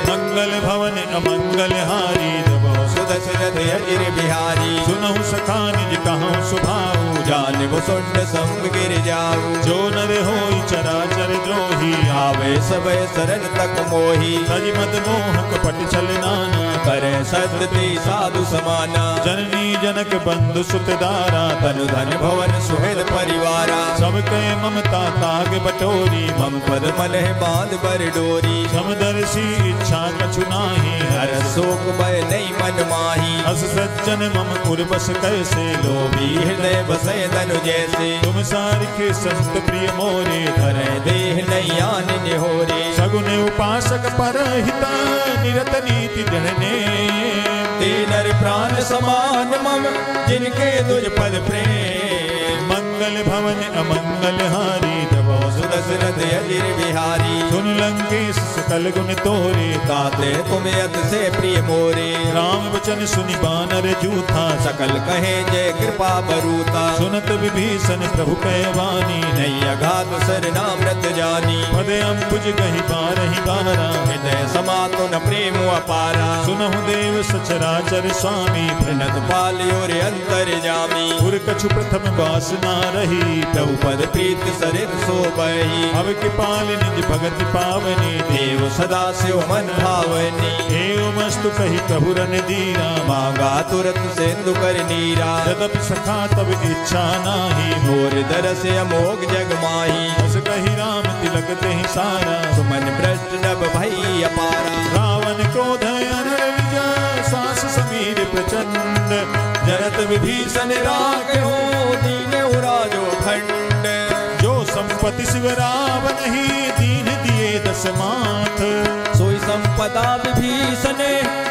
Speaker 1: मंगल भवन अमंगल हारी जपो
Speaker 2: सुदशरथ अजिर बिहारी
Speaker 1: सुनहु सखा निज कहूँ सुभाऊ
Speaker 2: जानिबु सुंड संग गिर जाऊ
Speaker 1: जो नर होई चराचर द्रोही
Speaker 2: आवे सब शरण तक मोही
Speaker 1: तज मद मोह कपट छल नाना
Speaker 2: करे सत्य साधु समाना
Speaker 1: जननी जनक बंधु सुत दारा
Speaker 2: तनु धन भवन सुहृद परिवारा
Speaker 1: सब के ममता ताग बटोरी
Speaker 2: मम पद मन बांध बर डोरी
Speaker 1: समदर्शी इच्छा कछु नाही
Speaker 2: हर शोक भय नहीं मन माही
Speaker 1: अस सज्जन मम उर्वश कैसे
Speaker 2: लोभी हृदय बसे तनु जैसे
Speaker 1: तुम सारिखे संत प्रिय मोरे
Speaker 2: धरे देह नहीं आन निहोरे
Speaker 1: सगुन उपासक परहिता निरत नीति जहने
Speaker 2: ते नर प्राण समान मम जिनके तुझ पद प्रेम
Speaker 1: मंगल भवन अमंगल हारी जपो
Speaker 2: सुदशरथ अजिर बिहारी
Speaker 1: सुन लंकेश सकल गुण तोरे
Speaker 2: ताते तुम अत से प्रिय मोरे
Speaker 1: राम वचन सुनि बानर जूथा
Speaker 2: सकल कहे जय कृपा बरूता
Speaker 1: सुनत विभीषण प्रभु कहवानी
Speaker 2: नहीं अघात सर नामृत जानी
Speaker 1: पद अम्बुज गही बारहि बारा
Speaker 2: हृदय समातो न प्रेम अपारा
Speaker 1: सुनहु देव सचराचर स्वामी
Speaker 2: प्रणत पालियो रे अंतर जामी
Speaker 1: पुर कछु प्रथम वास ना रही
Speaker 2: प्रभु पद प्रीत सरित सोबही
Speaker 1: अब कृपाल निज भगति पावनी
Speaker 2: देव सदा शिव मन भावनी
Speaker 1: एव मस्तु कही प्रभु रन दीरा
Speaker 2: मांगा तुरत सिंधु कर नीरा
Speaker 1: यद्यपि सखा तब इच्छा नाही
Speaker 2: मोर दरस अमोघ जग माही
Speaker 1: बस कही राम तिलक तेहि सारा
Speaker 2: सुमन भ्रष्ट नभ भई अपारा
Speaker 1: रावण क्रोध अनर विजय सास समीर प्रचंड जरत विभीषण राखे
Speaker 2: हो दीन उराजो खंड
Speaker 1: जो संपत्ति शिव रावण ही दीन दिए दस माथ
Speaker 2: सोई संपदा विभीषण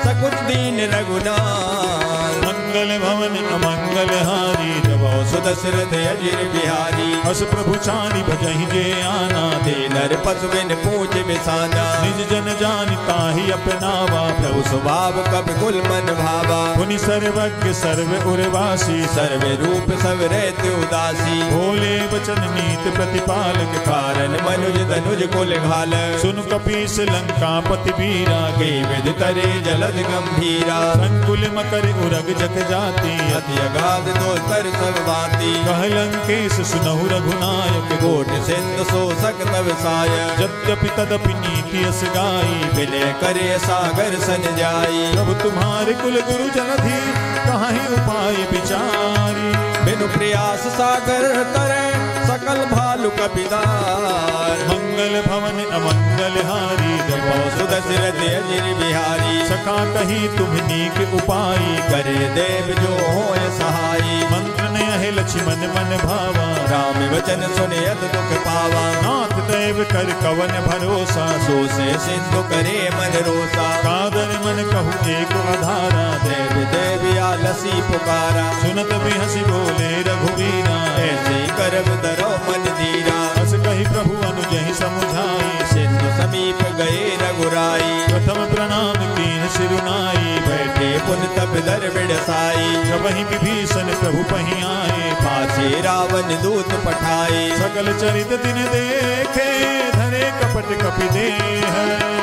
Speaker 2: सकुच दीन रघुनाथ
Speaker 1: मंगल भवन अमंगल हारी जबो
Speaker 2: सुदशरथ अजिर बिहारी
Speaker 1: हस प्रभु चारी भजहि जे आना
Speaker 2: दे नर पशु बिन पूछ बिसाना
Speaker 1: निज जन जानिता ही अपनावा
Speaker 2: प्रभु स्वभाव कब कुल मन भावा
Speaker 1: मुनि सर्वज्ञ सर्व उर्वासी
Speaker 2: सर्व रूप सब रहते उदासी
Speaker 1: भोले वचन नीत प्रतिपालक
Speaker 2: कारण मनुज धनुज कुल घाल
Speaker 1: सुन कपीस लंका पति वीरा
Speaker 2: के विद तरे जलद गंभीरा
Speaker 1: संकुल मकर उरग जग जाती
Speaker 2: अति अगाध दो तर सब भांति
Speaker 1: कह लंकेश सुनहु रघुनायक
Speaker 2: कोट सिंधु सो सकतव साय
Speaker 1: यद्यपि तदपि नीति यस गाई
Speaker 2: विनय करे सागर सन जाई
Speaker 1: प्रभु तुम्हारे कुल गुरु जलधि कहीं उपाय विचारी
Speaker 2: बिनु प्रयास सागर तरे सकल भालु कपिदार
Speaker 1: मंगल भवन अमंगल हारी जपो
Speaker 2: सुदशरथ अजिर बिहारी
Speaker 1: सखा कही तुम्हनी के उपाय
Speaker 2: करे देव जो होय सहाई
Speaker 1: मंत्र ने है लक्ष्मण मन भावा
Speaker 2: राम वचन सुने अत दुख पावा
Speaker 1: नाथ देव कर कवन भरोसा
Speaker 2: सो से सिंधु करे मन रोसा
Speaker 1: कादर मन कहु एक आधारा
Speaker 2: देव देविया लसी पुकारा
Speaker 1: सुनत भी हंसी बोले रघुवीरा
Speaker 2: ऐसे करब दरो मन धीरा
Speaker 1: हस कही प्रभु अनुजहि समुझाई
Speaker 2: सिंधु समीप गए रघुराई
Speaker 1: प्रथम प्रणाम कीन सिरुनाई
Speaker 2: बैठे पुन तब दर बिड़साई
Speaker 1: जब ही विभीषण प्रभु पही आए
Speaker 2: पाछे रावण दूत पठाए
Speaker 1: सकल चरित दिन देखे धरे कपट कपि देह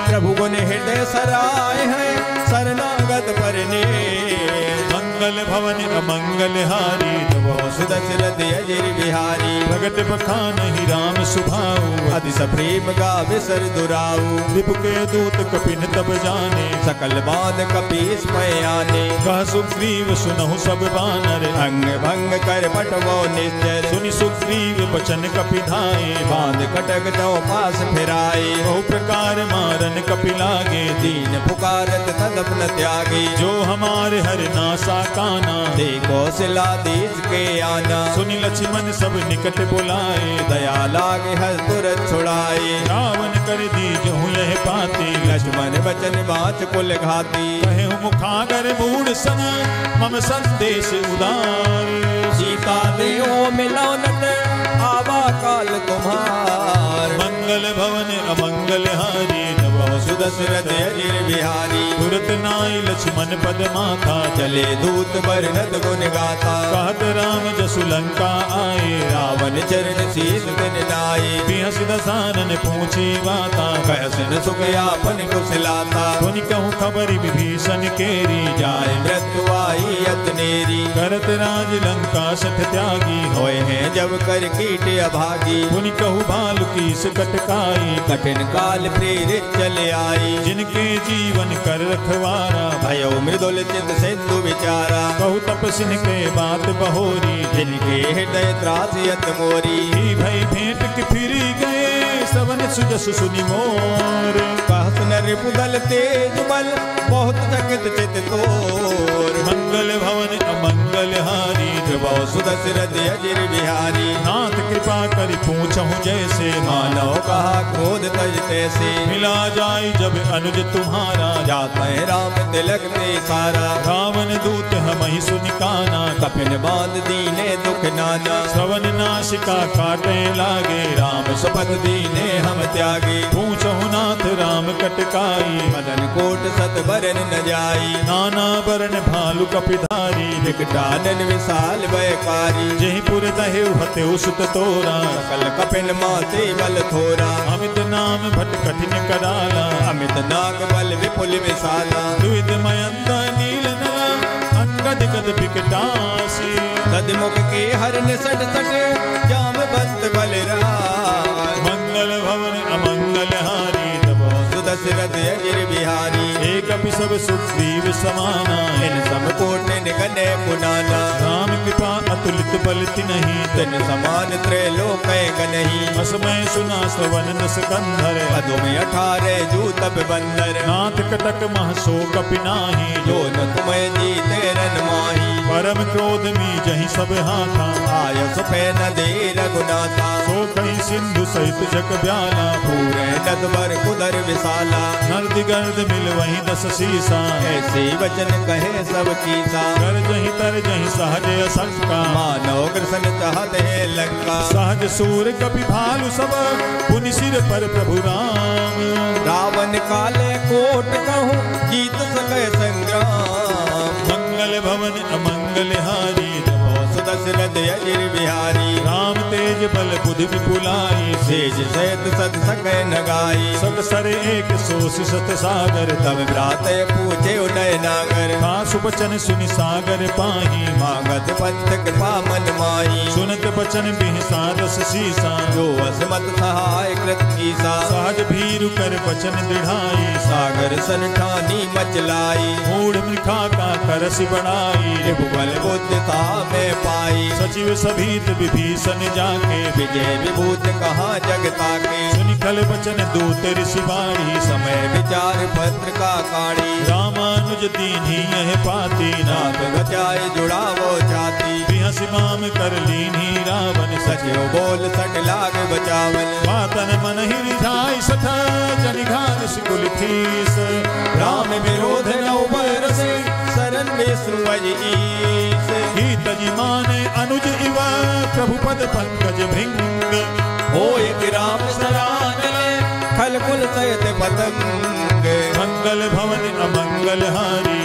Speaker 2: प्रभु गुण हृदय सराय है शरणागत परने
Speaker 1: मंगल भवन अमंगल हारी तब
Speaker 2: सुदशरथ अजिर बिहारी
Speaker 1: प्रगट बखान ही राम सुभाऊ
Speaker 2: अति सप्रेम गावे सर दुराऊ
Speaker 1: रिपु के दूत कपिन तब जाने
Speaker 2: सकल बाध कपीस पयाने
Speaker 1: कह सुग्रीव सुनहु सब बानर
Speaker 2: अंग भंग कर पटवो निश्चर
Speaker 1: सुनि सुग्रीव बचन कपि धाये
Speaker 2: बांध कटक दो पास फिराए
Speaker 1: बहु प्रकार मारन कपि लागे
Speaker 2: दीन पुकारत तदप न त्यागे
Speaker 1: जो हमारे हर नासा काना
Speaker 2: देखो सिलादीज के आना
Speaker 1: सुनि लक्ष्मण सब निकट बुलाए
Speaker 2: दया लागे हर तुरत छुड़ाए
Speaker 1: रावण कर दीजहु यह पाती
Speaker 2: लक्ष्मण बचन बाच कुल घाती
Speaker 1: कहे मुखागर मूड सन मम संदेश उदार
Speaker 2: सीता देओ मिलानत आवा काल तुम्हार
Speaker 1: मंगल भवन अमंगल हारी नव
Speaker 2: सुदशरथ अजिर बिहारी
Speaker 1: तुरत नाई लक्ष्मण पद माथा
Speaker 2: चले दूत बरनत गुण गाथा
Speaker 1: कहत राम जसु लंका आए
Speaker 2: रावण चरण शीस दिन नाये
Speaker 1: बिहस दसानन पूछी बाता
Speaker 2: कह सुन सुख यापन कुशलाता
Speaker 1: सुनि कहूँ खबर विभीषण केरी
Speaker 2: जाय मृत्यु आई अतनेरी
Speaker 1: करत राज लंका सठ त्यागी
Speaker 2: होए हैं जब कर कीट अभागी
Speaker 1: सुनि कहूँ भालु की कटकाई
Speaker 2: कठिन काल प्रेरित चले आई
Speaker 1: जिनके जीवन कर रखवारा
Speaker 2: भयो मृदुल चित सिंधु विचारा
Speaker 1: कहु तपसिन के बात बहोरी
Speaker 2: जिनके हृदय त्रासियत मोरी
Speaker 1: ही भई भेंट के फिरी गए सवन सुजस सुनि मोर
Speaker 2: कहत नर पुदल तेज बल बहुत चकित चित तोर
Speaker 1: मंगल भवन अमंगल हारी
Speaker 2: जबो सुदशरथ अजिर बिहारी
Speaker 1: नाथ कृपा करि पूछहु जैसे
Speaker 2: मानव कहा क्रोध तज तैसे
Speaker 1: मिला जाय जब अनुज तुम्हारा
Speaker 2: जाता है राम तिलक ते सारा
Speaker 1: रावण दूत हमहि सुनिकाना
Speaker 2: कपिन बांध दीने दुख नाना
Speaker 1: श्रवण नासिका काटे लागे
Speaker 2: राम शपथ दीने हम त्यागे
Speaker 1: पूछहु नाथ राम कटकाई
Speaker 2: मदन कोट सत बरन न जाई
Speaker 1: नाना बरन भालु कपिधारी
Speaker 2: विकटानन विशाल भयकारी
Speaker 1: जहि पुर दहेउ हतेउ सुत तोरा
Speaker 2: सकल कपिन माते बल थोरा
Speaker 1: अमित नाम भट कठिन कराला
Speaker 2: अमित नाग बल विपुल विशाला
Speaker 1: द्विध मयंत नील नला अंगद गद विकटासी
Speaker 2: तदमुख के हर निसट सके जाम बंद बलराज
Speaker 1: मंगल भवन अमंगल हारी तब
Speaker 2: सुदशरथ अजिर बिहारी
Speaker 1: एक सब सुग्रीव समाना
Speaker 2: इन सम कोट निगने पुनाना
Speaker 1: राम कृपा अतुलित बलित नहीं
Speaker 2: तिन समान त्रैलोक गनहि
Speaker 1: असमय सुना सवन नस कंधर
Speaker 2: पदों में 18 जू तब बंदर
Speaker 1: नाथ कटक मह सो कपि नाही
Speaker 2: जो न तुम्हें जीते रन माही
Speaker 1: परम क्रोध में जही सब हाथा
Speaker 2: आय सुपे नदी रघुनाथा
Speaker 1: सो कहीं सिंधु सहित जग ब्याला
Speaker 2: पूरे नदवर कुदर विशाला
Speaker 1: नर्द गर्द मिल वहीं 10 शीसा
Speaker 2: ऐसे वचन कहे सब कीसा
Speaker 1: कर जही तर जही सहज असंका
Speaker 2: मानव कृष्ण चाहत है लंका
Speaker 1: सहज सूर कपि भालु सब पुनि सिर पर प्रभु राम
Speaker 2: रावण काले कोट कहूँ जीत सके संग्राम
Speaker 1: मंगल भवन अमंगल हारी
Speaker 2: दशरथ अजिर बिहारी
Speaker 1: राम तेज बल बुद्धि विपुलाई
Speaker 2: शेष सहित सत सके नगाई
Speaker 1: सब सरे एक सोस सत सागर
Speaker 2: तब भ्रात पूछे उदय नागर
Speaker 1: कासु बचन सुनि सागर पाही
Speaker 2: मागत पंथ कृपा मन माही
Speaker 1: सुनत बचन बिहसा 10 शीसा
Speaker 2: जो असमत सहाय कृत कीसा
Speaker 1: सहज भीरु कर बचन दृढ़ाई
Speaker 2: सागर सन ठानी मचलाई
Speaker 1: मूढ़ मृखा का करस बढ़ाई
Speaker 2: रिपुबल बुद्धि में पाई
Speaker 1: सचिव सभीत विभीषण जाके
Speaker 2: विजय विभूत कहाँ जगता के
Speaker 1: सुनि कल बचन दूत ऋषि बाणी
Speaker 2: समय विचार पत्र का काढ़ी
Speaker 1: रामानुज दीन्ही यह पाती
Speaker 2: नाथ बचाए जुड़ावो जाति
Speaker 1: बिहस माम कर लीन्ही रावण
Speaker 2: सचिव बोल सट लाग बचावन
Speaker 1: मातन मन ही रिझाई सठ जनि घान सिकुल थीस
Speaker 2: राम विरोध नौ बरसे शरण विष्णु ईस
Speaker 1: गीत जी माने अनुज इव प्रभु पद पंकज भृंग
Speaker 2: होय राम शरण खल कुल सहित पतंग
Speaker 1: मंगल भवन अमंगल हारी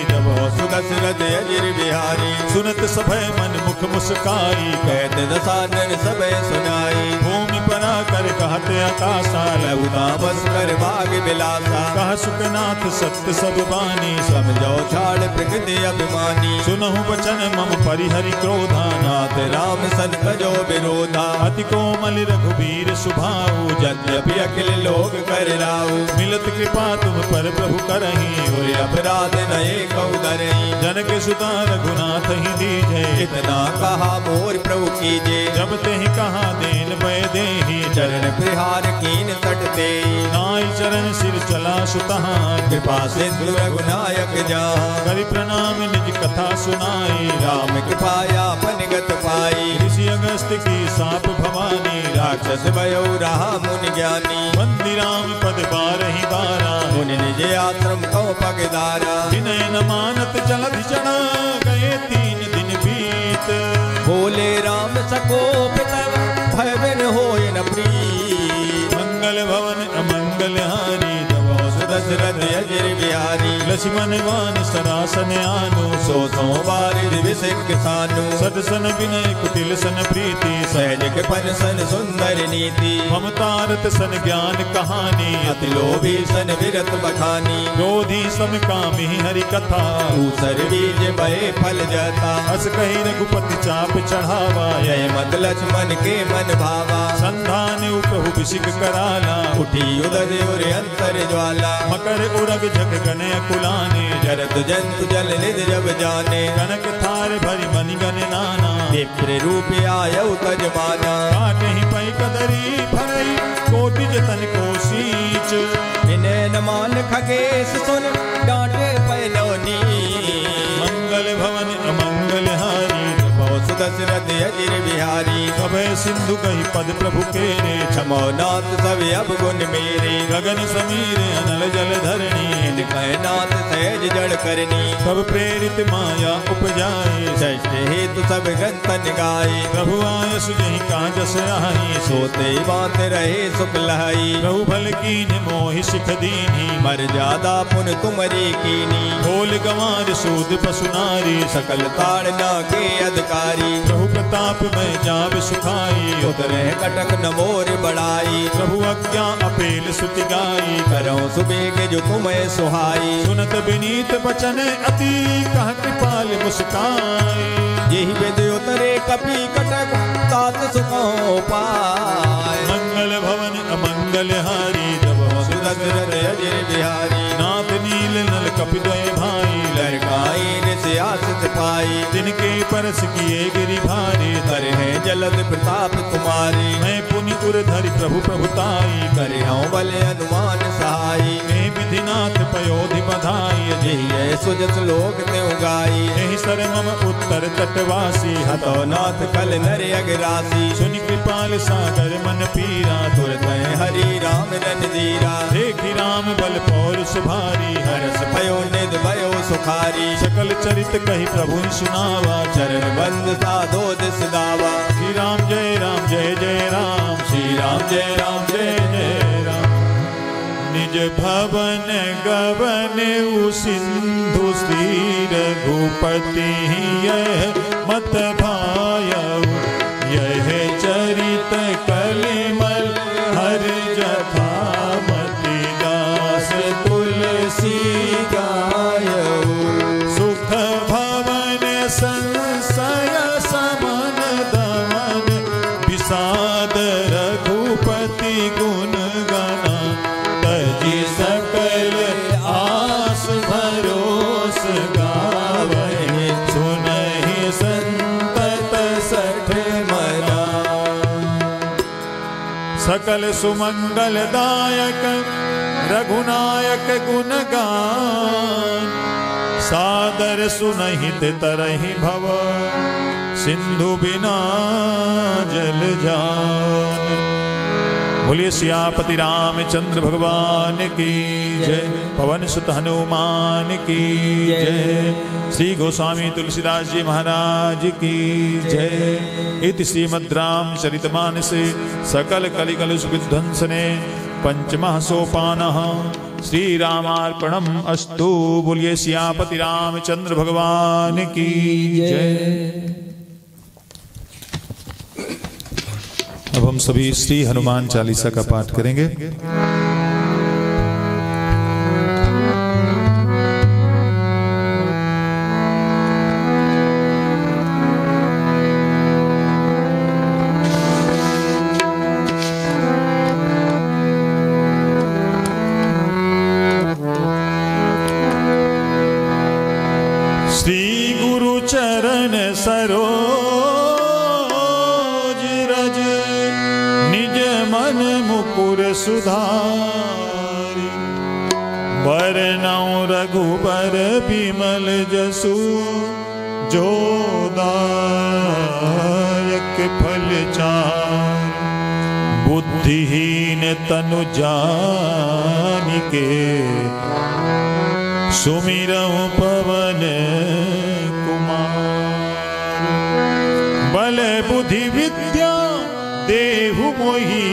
Speaker 2: दशरथ अजिर बिहारी
Speaker 1: सुनत सभय मन मुख मुस्काई
Speaker 2: कहत दसानन सबे सुनाई
Speaker 1: भूमि परा कर कहते आकाशा
Speaker 2: लघुतामस कर भाग बिलासा
Speaker 1: कह सुखनाथ सत्य सब बानी
Speaker 2: समझो छाड़ प्रकृति अभिमानी
Speaker 1: सुनहु बचन मम परिहरि क्रोधा
Speaker 2: नाथ राम सन कजो विरोधा
Speaker 1: अति कोमल रघुबीर सुभाऊ
Speaker 2: यद्यपि अखिल लोग कर राऊ
Speaker 1: मिलत कृपा तुम पर प्रभु करही
Speaker 2: और अपराध नए कौदरई
Speaker 1: जनक सुता रघुनाथ ही दीजे
Speaker 2: इतना कहा मोर प्रभु कीजे
Speaker 1: जब ते ही कहा देन भय देहि
Speaker 2: चरण प्रहार कीन सटते
Speaker 1: नाई चरण सिर चला सुतहा
Speaker 2: कृपा सिंधु रघुनायक जा
Speaker 1: करि प्रणाम निज कथा सुनाई
Speaker 2: राम कृपाया पनिगत पाई
Speaker 1: ऋषि अगस्त की साप भवानी
Speaker 2: राक्षस भयो रहा मुनि ज्ञानी
Speaker 1: वंदी राम पद बारहि बारा
Speaker 2: मुनि निज आश्रम कौ पगदारा
Speaker 1: विनय न मानत जलधि चढ़ा गए 3 दिन बीत
Speaker 2: बोले राम सको पितव भय बिन होय न प्रीत
Speaker 1: मंगल भवन अमंगल हारी
Speaker 2: दशरथ अजिर बिहारी
Speaker 1: लक्ष्मण वान सरासन आनो
Speaker 2: सो बारिद विषिक किसानु
Speaker 1: सदसन विनय कुटिल सन प्रीति
Speaker 2: सहज के पन सन सुंदर नीति
Speaker 1: ममतारत सन ज्ञान कहानी
Speaker 2: अति लोभी सन विरत बखानी
Speaker 1: क्रोधी सम कामी हरि कथा
Speaker 2: दूसर बीज बहे फल जाता
Speaker 1: हस कही रघुपति चाप चढ़ावा
Speaker 2: जय मत लक्ष्मण के मन भावा
Speaker 1: संधान प्रभु विषिक कराला
Speaker 2: उठी उदर और अंतर ज्वाला
Speaker 1: मकर उरग जग गने कुलाने
Speaker 2: जरत जंतु जल निध जब जाने
Speaker 1: कनक थार भरि मनि गण नाना
Speaker 2: विप्र रूप आयउ तजमाना
Speaker 1: काटे ही पै कदरी भरई कोटि जतन को सींच
Speaker 2: विनय न मान खगेश सुन डांटे पैनो नीच
Speaker 1: मंगल भवन अमंगल हारी
Speaker 2: दशरथ अजिर बिहारी
Speaker 1: कभय सिंधु कही पद प्रभु केरे
Speaker 2: क्षमो नाथ सब अब गुण मेरे
Speaker 1: गगन समीर अनल जल धरणी
Speaker 2: कह नाथ सहज जड़ करनी
Speaker 1: सब प्रेरित माया उपजाए
Speaker 2: षष्ठ हेतु सब गंतन गाये
Speaker 1: प्रभु आय सुजहि काजस आई
Speaker 2: सोते बात रहे सुख लहाई
Speaker 1: प्रभु भल कीन मोहि सिख दीनी
Speaker 2: मर जादा पुन तुमरी कीनी
Speaker 1: ढोल गंवार सूद पशु नारी
Speaker 2: सकल ताड़ना के अधिकारी
Speaker 1: प्रभु प्रताप में जाब सुखाई
Speaker 2: उतरे कटक न मोर बढ़ाई
Speaker 1: प्रभु आज्ञा अपेल सुति गाई
Speaker 2: करो सुबेग जो तुम्हें सुहाई
Speaker 1: सुनत विनीत बचन अति कह कृपाल मुस्काई
Speaker 2: यही वेद उतरे कपि कटक तात सुखो पाए
Speaker 1: मंगल भवन अमंगल हारी
Speaker 2: दशरथ अजिर बिहारी
Speaker 1: नाथ नील नल कपिद्वय भाई
Speaker 2: लड़काई से आसित पाई
Speaker 1: जिनके परस किए गिरि भारी
Speaker 2: कर है जलद प्रताप तुम्हारी
Speaker 1: मैं पुनि उर धरि प्रभु प्रभुताई
Speaker 2: करे हूँ बल अनुमान सहाई
Speaker 1: मैं विधि नाथ पयोधि बधाई
Speaker 2: जय सुजस लोक ते उगाई
Speaker 1: यही सर मम उत्तर तटवासी
Speaker 2: हतो नाथ कल नर अगरासी
Speaker 1: सुन कृपाल सागर मन पीरा
Speaker 2: तुरत हरि राम रणधीरा
Speaker 1: देखी राम बल पौरुष भारी
Speaker 2: हरस भयो निध भयो सुखारी
Speaker 1: सकल चरित कही प्रभु सुनावा
Speaker 2: चरण बंद साधो दिस दावा
Speaker 1: श्री राम जय राम श्री राम जय जय राम निज भवन गवन सिंधु श्री रघुपति यह मत भायउ यह चरित कलिमल हर जथा मति दास तुलसी गायउ सुख भवन संशय समन दमन विषाद रघुपति गुण गाना तजी सकल आस भरोस गावहि सुनहि संतत सठ मना सकल सुमंगल दायक रघुनायक गुण गान सादर सुनहित तरहि भव सिंधु बिना जल जान। बोलिए सियापति रामचंद्र भगवान की जय पवन सुत हनुमान की जय श्री गोस्वामी तुलसीदास जी महाराज की जय। इति श्रीमद् रामचरितमानसे सकल कलिकलुष विध्वंसने पंचमः सोपानः श्री रामार्पणम अस्तु। बोलिए सियापति रामचंद्र भगवान की जय। अब हम सभी श्री हनुमान चालीसा का पाठ करेंगे। श्री गुरु चरण सरोज रज निज मन मुकुर सुधारि बरनउँ रघुबर बिमल जसु जो दायक फल चार बुद्धिहीन तनु जानिके सुमिरऊँ पवन कुमार बल बुद्धि विद्या देहु मोहि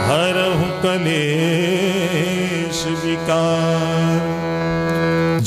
Speaker 1: हरहु कलेश विकार।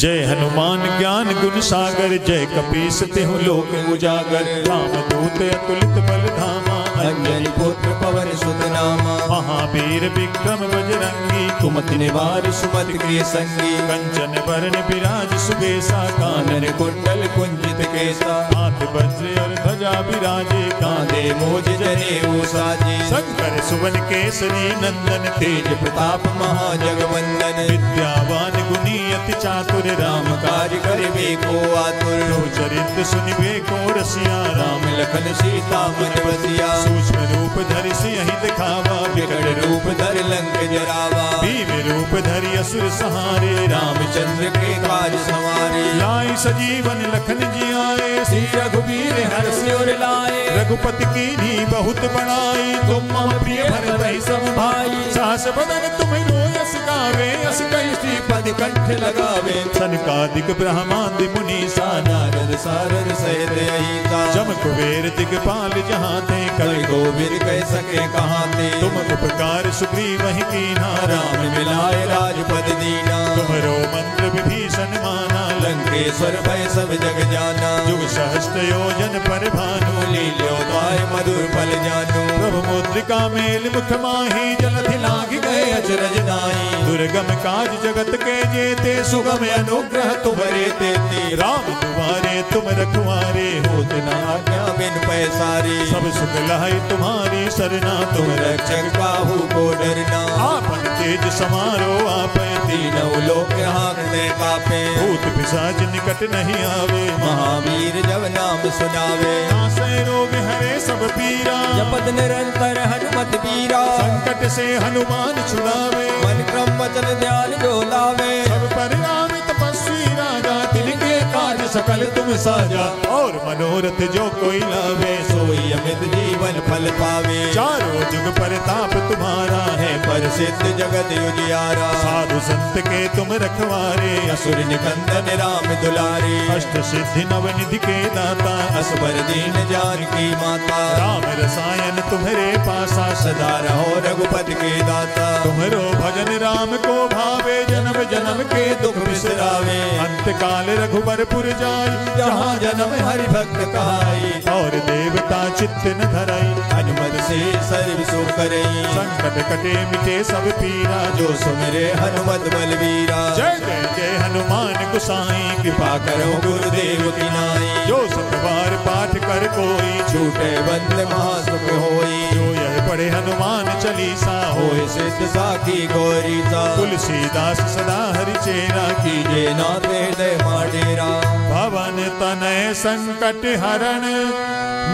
Speaker 1: जय हनुमान ज्ञान गुण सागर जय कपीस तिहु लोक उजागर राम दूत अतुलित बल धामा
Speaker 2: अंजनी पुत्र पवन सुत नामा
Speaker 1: महावीर विक्रम बजरंगी
Speaker 2: कुमति निवार सुमति के संगी
Speaker 1: कंचन वरण विराज सुबेसा
Speaker 2: कानन कुंडल कुंजित केसा
Speaker 1: हाथ वज्र और ध्वजा विराजे
Speaker 2: कांधे मोज जनेऊ साजे
Speaker 1: शंकर सुवन केसरी नंदन
Speaker 2: तेज प्रताप महाजगवंदन
Speaker 1: विद्यावान गुणी अति चातुर
Speaker 2: राम कार्य करिबे को आतुर
Speaker 1: चरित्र सुनिबे को रसिया
Speaker 2: राम लखन सीता मन बसिया
Speaker 1: सूक्ष्म रूप धरि सियहि दिखावा
Speaker 2: विकट रूप धर लंक जरावा
Speaker 1: भीम रूप धरि असुर सहारे
Speaker 2: रामचंद्र के काज संवारे
Speaker 1: लाई सजीवन लखन जी आए
Speaker 2: श्री रघुबीर हर्ष और लाए
Speaker 1: रघुपति की नी बहुत बड़ाई
Speaker 2: तुम मम प्रिय भरत सब भाई
Speaker 1: सास बदन तुम रोयस गावे
Speaker 2: अस कई श्रीपद कंठ लगावे
Speaker 1: सनकादिक ब्रह्मादि मुनीसा
Speaker 2: नारद सारद सहित अहिता
Speaker 1: जम कुबेर दिगपाल जहाँ थे
Speaker 2: कवि गोविंद कह सके कहाँ थे
Speaker 1: तुम उपकार सुग्रीव ही कीन्हा
Speaker 2: राम मिलाए राजपद दीना
Speaker 1: तुम्हरो मंत्र विभीषण माना
Speaker 2: लंकेश्वर भय सब जग जाना
Speaker 1: जुग सहस्त्र योजन पर भानु
Speaker 2: लील्यो ताय मधुर फल जानो
Speaker 1: प्रभु मुद्रिका मेल मुख माही जलधि लाग गए अचरज नाई दुर्गम काज जगत के जेते सुगम अनुग्रह तुम्हारे तेते राम तुम्हारे तुम रखवारे
Speaker 2: होत न आज्ञा बिन पैसारे
Speaker 1: सब सुख लहै तुम्हारी सरना
Speaker 2: तुम रक्षक काहू को डरना
Speaker 1: आपन तेज समारो आप
Speaker 2: तीनों लोक हाँकते कापे,
Speaker 1: भूत पिशाच निकट नहीं आवे,
Speaker 2: महावीर जब नाम सुनावे,
Speaker 1: नासे रोग हरे सब पीरा,
Speaker 2: जपत निरंतर हनुमत बीरा,
Speaker 1: संकट से हनुमान छुड़ावे,
Speaker 2: मन क्रम वचन ध्यान जो लावे,
Speaker 1: सब परिणामी तपस्वी राजा, तिनके कार्य सकल तुम साजा, और मनोरथ जो कोई लावे,
Speaker 2: सोई अमित जीवन फल पावे,
Speaker 1: चारों जुग परताप तुम्हारा है,
Speaker 2: प्रसिद्ध जगत उजियारा,
Speaker 1: साधु संत के तुम रखवारे,
Speaker 2: असुर निकंदन राम दुलारे,
Speaker 1: अष्ट सिद्धि नवनिधि के दाता,
Speaker 2: असबर दीन जानकी माता,
Speaker 1: राम रसायन तुम्हारे पासा,
Speaker 2: सदा रहो रघुपति के दाता,
Speaker 1: तुम्हारो भजन राम को भावे, जन्म जन्म के दुख बिसरावे, अंत काल रघुबरपुर जाई,
Speaker 2: जहाँ जन्म हरि भक्त कहाई,
Speaker 1: और देवता चित्त न धराई,
Speaker 2: हनुमत से सर्व सुख करई,
Speaker 1: संकट कटे मिटे सब पीरा,
Speaker 2: जो सुमिरे हनुमत बलवीरा,
Speaker 1: जय जय जय हनुमान गोसाई,
Speaker 2: कृपा करो गुरुदेव की नाई,
Speaker 1: जो सतबार पाठ कर कोई,
Speaker 2: छूटे बंद महासुख होई,
Speaker 1: जो यह पढ़े हनुमान चालीसा,
Speaker 2: होय सिद्ध साखी गौरी सा,
Speaker 1: तुलसीदास सदा हरिचेरा,
Speaker 2: कीजे नाथ हृदय माडेरा,
Speaker 1: भवन तनय संकट हरण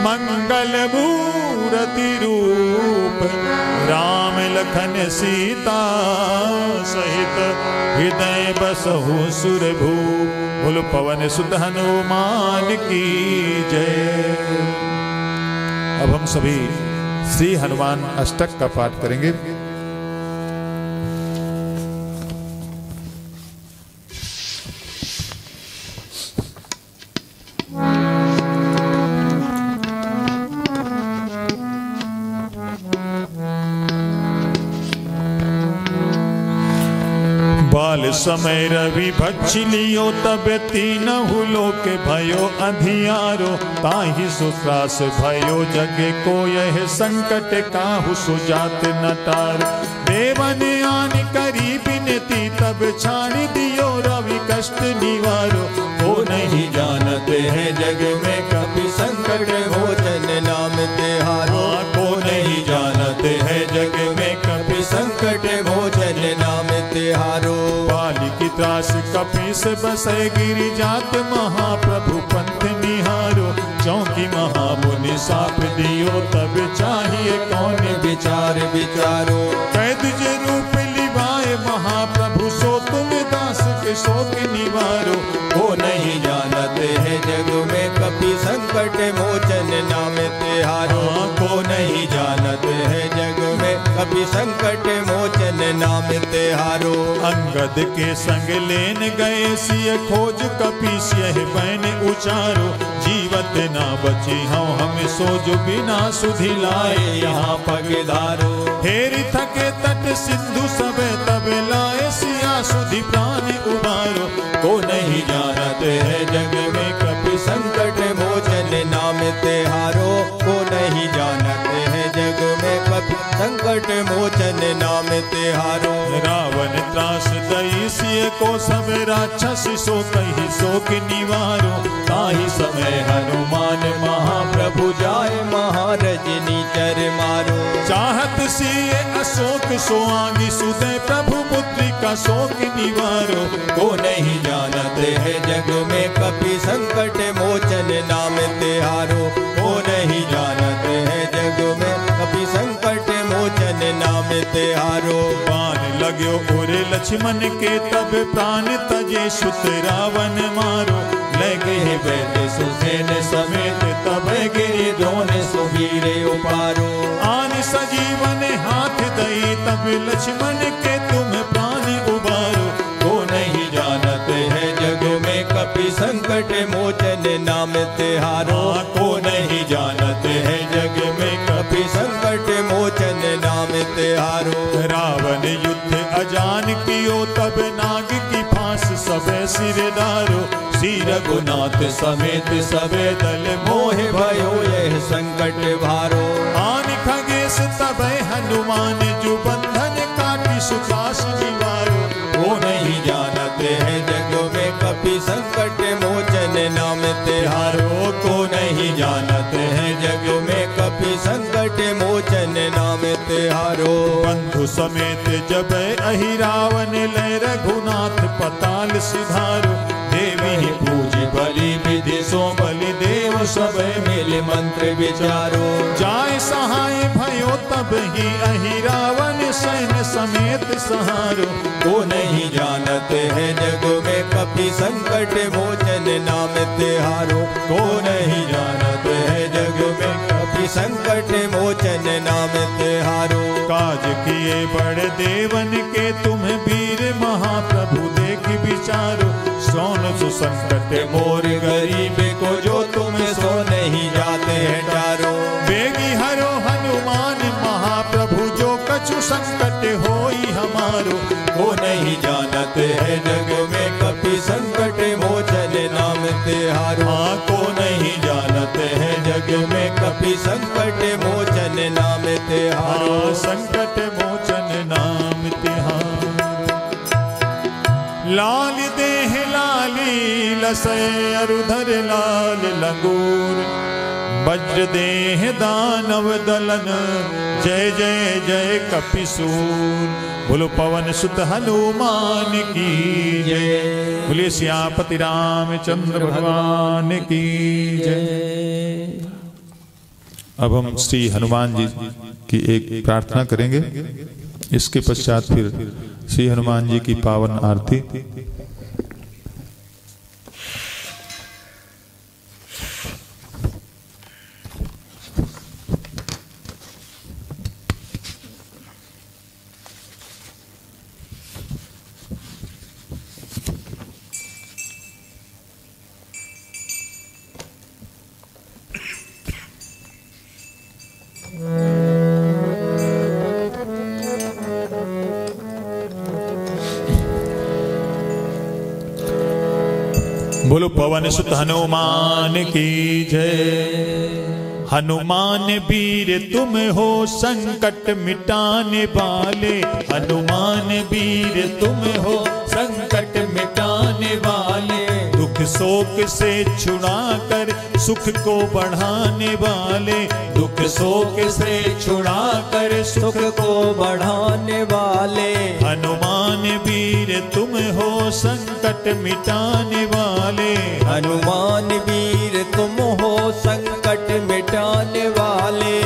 Speaker 1: मंगल मूर्ति रूप, राम लखन सीता सहित हृदय बसहु सुरभूप। बोलो पवन सुत हनुमान की जय। अब हम सभी श्री हनुमान अष्टक का पाठ करेंगे। बाल समय रवि भक्षलियो तब तीनहु लोक भयो अंधियारो, ताहि सुत्रास भयो जग को यह संकट काहु सुजात न तार। देवन आन करी बिनती तब छाड़ दियो रवि कष्ट निवारो,
Speaker 2: वो नहीं जानते हैं जग में कभी संकट भोजन नाम तिहारो, को नहीं जानते हैं जग में कभी संकट भोजन नाम तिहारो।
Speaker 1: बाली की त्रास कपीस बसे गिरि जात, महाप्रभु पंथ निहारो, चौकी महामुनि साप दियो तब चाहिए कौन
Speaker 2: विचार विचारो।
Speaker 1: कैद जे रूप लिवाए महाप्रभु, सो तुम दास के शोक निवारो,
Speaker 2: वो नहीं जानते हैं जग में कभी संकट मोचन नाम तिहारो, को नहीं जानते हैं जग में कभी संकट मोचन नाम तिहारो।
Speaker 1: अंगद के संग लेन गए सिय खोज कपीस यह बैन उचारो, जीवत ना बची हम सोज बिना सुधि लाए यहाँ पगधारो। हेरि थके तट सिंधु सब तब लाए सिया सुधि प्राण उबारो,
Speaker 2: को नहीं जानते हैं जग में कभी संकट मोचन नाम तिहारो, को नहीं जानते हैं जग में कभी संकट मोचन नाम तिहारो।
Speaker 1: रावण त्रास दई सिय को सब राक्षस सो कही शोक निवारो,
Speaker 2: ताहि समय हनुमान महाप्रभु जाए महारजनी चर मारो।
Speaker 1: चाहत सिय अशोक सो आगे सुदय प्रभु पुत्री का शोक निवारो,
Speaker 2: को नहीं जानते हैं जग में कभी संकट मोचन नाम तिहारो, को नहीं जानते हैं जग में कभी संकट मोचन नाम तिहारो।
Speaker 1: बाण लाग्यो उरे लक्ष्मण के तब प्राण तजे सुत रावण मारो,
Speaker 2: लगे बैठे सुसेन समेत तब गिरि द्रोण सुवीरे उपारो।
Speaker 1: आन सजीवन हाथ दई तब लक्ष्मण के तुम प्राण उबारो,
Speaker 2: को नहीं जानते हैं जग में कभी संकट मोचन नाम तिहारो, को नहीं जानते हैं जग में कभी संकट मोचन नाम तिहारो।
Speaker 1: रावण युद्ध अजान कियो तब नाग की फांस सबे सिर डारो, श्री रघुनाथ
Speaker 2: समेत सबे दल मोह भयो यह संकट भारो।
Speaker 1: आन खगेश तब हनुमान जो बंधन काटी सुखास निवारो,
Speaker 2: वो नहीं जानते हैं जग में कभी संकट मोचन नाम तिहारो, को नहीं जानते हैं जग में कभी संकट मोचन नाम तिहारो। तिहारो।
Speaker 1: बंधु समेत जब अहिरावन लय रघुनाथ पताल सिधारो। देवी
Speaker 2: पूज बलि विधि सो बलि देव सब मिल मंत्र विचारो।
Speaker 1: जाय सहाय भयो तब ही अहिरावन सैन्य समेत सहारो।
Speaker 2: को नहीं जानत है जग में कपि संकट मोचन नाम तिहारो। को नहीं जानत है जग में कपि संकट मोचन नाम तिहारो।
Speaker 1: काज किए बड़े देवन के तुम वीर महाप्रभु देख विचारो। सोन सुसंकट
Speaker 2: मोर गरीब को जो तुम सो नहीं जाते हैं टारो।
Speaker 1: बेगी हरो हनुमान महाप्रभु जो कछु संकट होई हमारो।
Speaker 2: को नहीं जानत है जग में कपि संकट मोचन नाम तिहारो। हाँ को नहीं जानत है जग में कपि संकट मोचन नाम तिहारो।
Speaker 1: संकट मोचन नाम तिहारो। लाल देह लाली लसय अरुधर लाल लंगूर। वज्र देह दानव दलन जय जय जय कपिसूर। बोलो पवन सुत हनुमान की जय। बोलिए सियापति रामचंद्र भगवान की जय। अब हम श्री हनुमान जी की एक प्रार्थना करेंगे। इसके पश्चात फिर श्री हनुमान जी की पावन आरती। बोलो पवन सुत हनुमान की जय। हनुमान वीर तुम हो संकट मिटाने वाले। हनुमान वीर तुम हो संकट मिटाने वाले। दुख शोक से छुड़ा कर सुख को बढ़ाने वाले। दुख शोक से छुड़ा कर
Speaker 2: सुख को बढ़ाने वाले।
Speaker 1: हनुमान वीर तुम हो संकट मिटाने वाले।
Speaker 2: हनुमान वीर तुम हो संकट मिटाने वाले।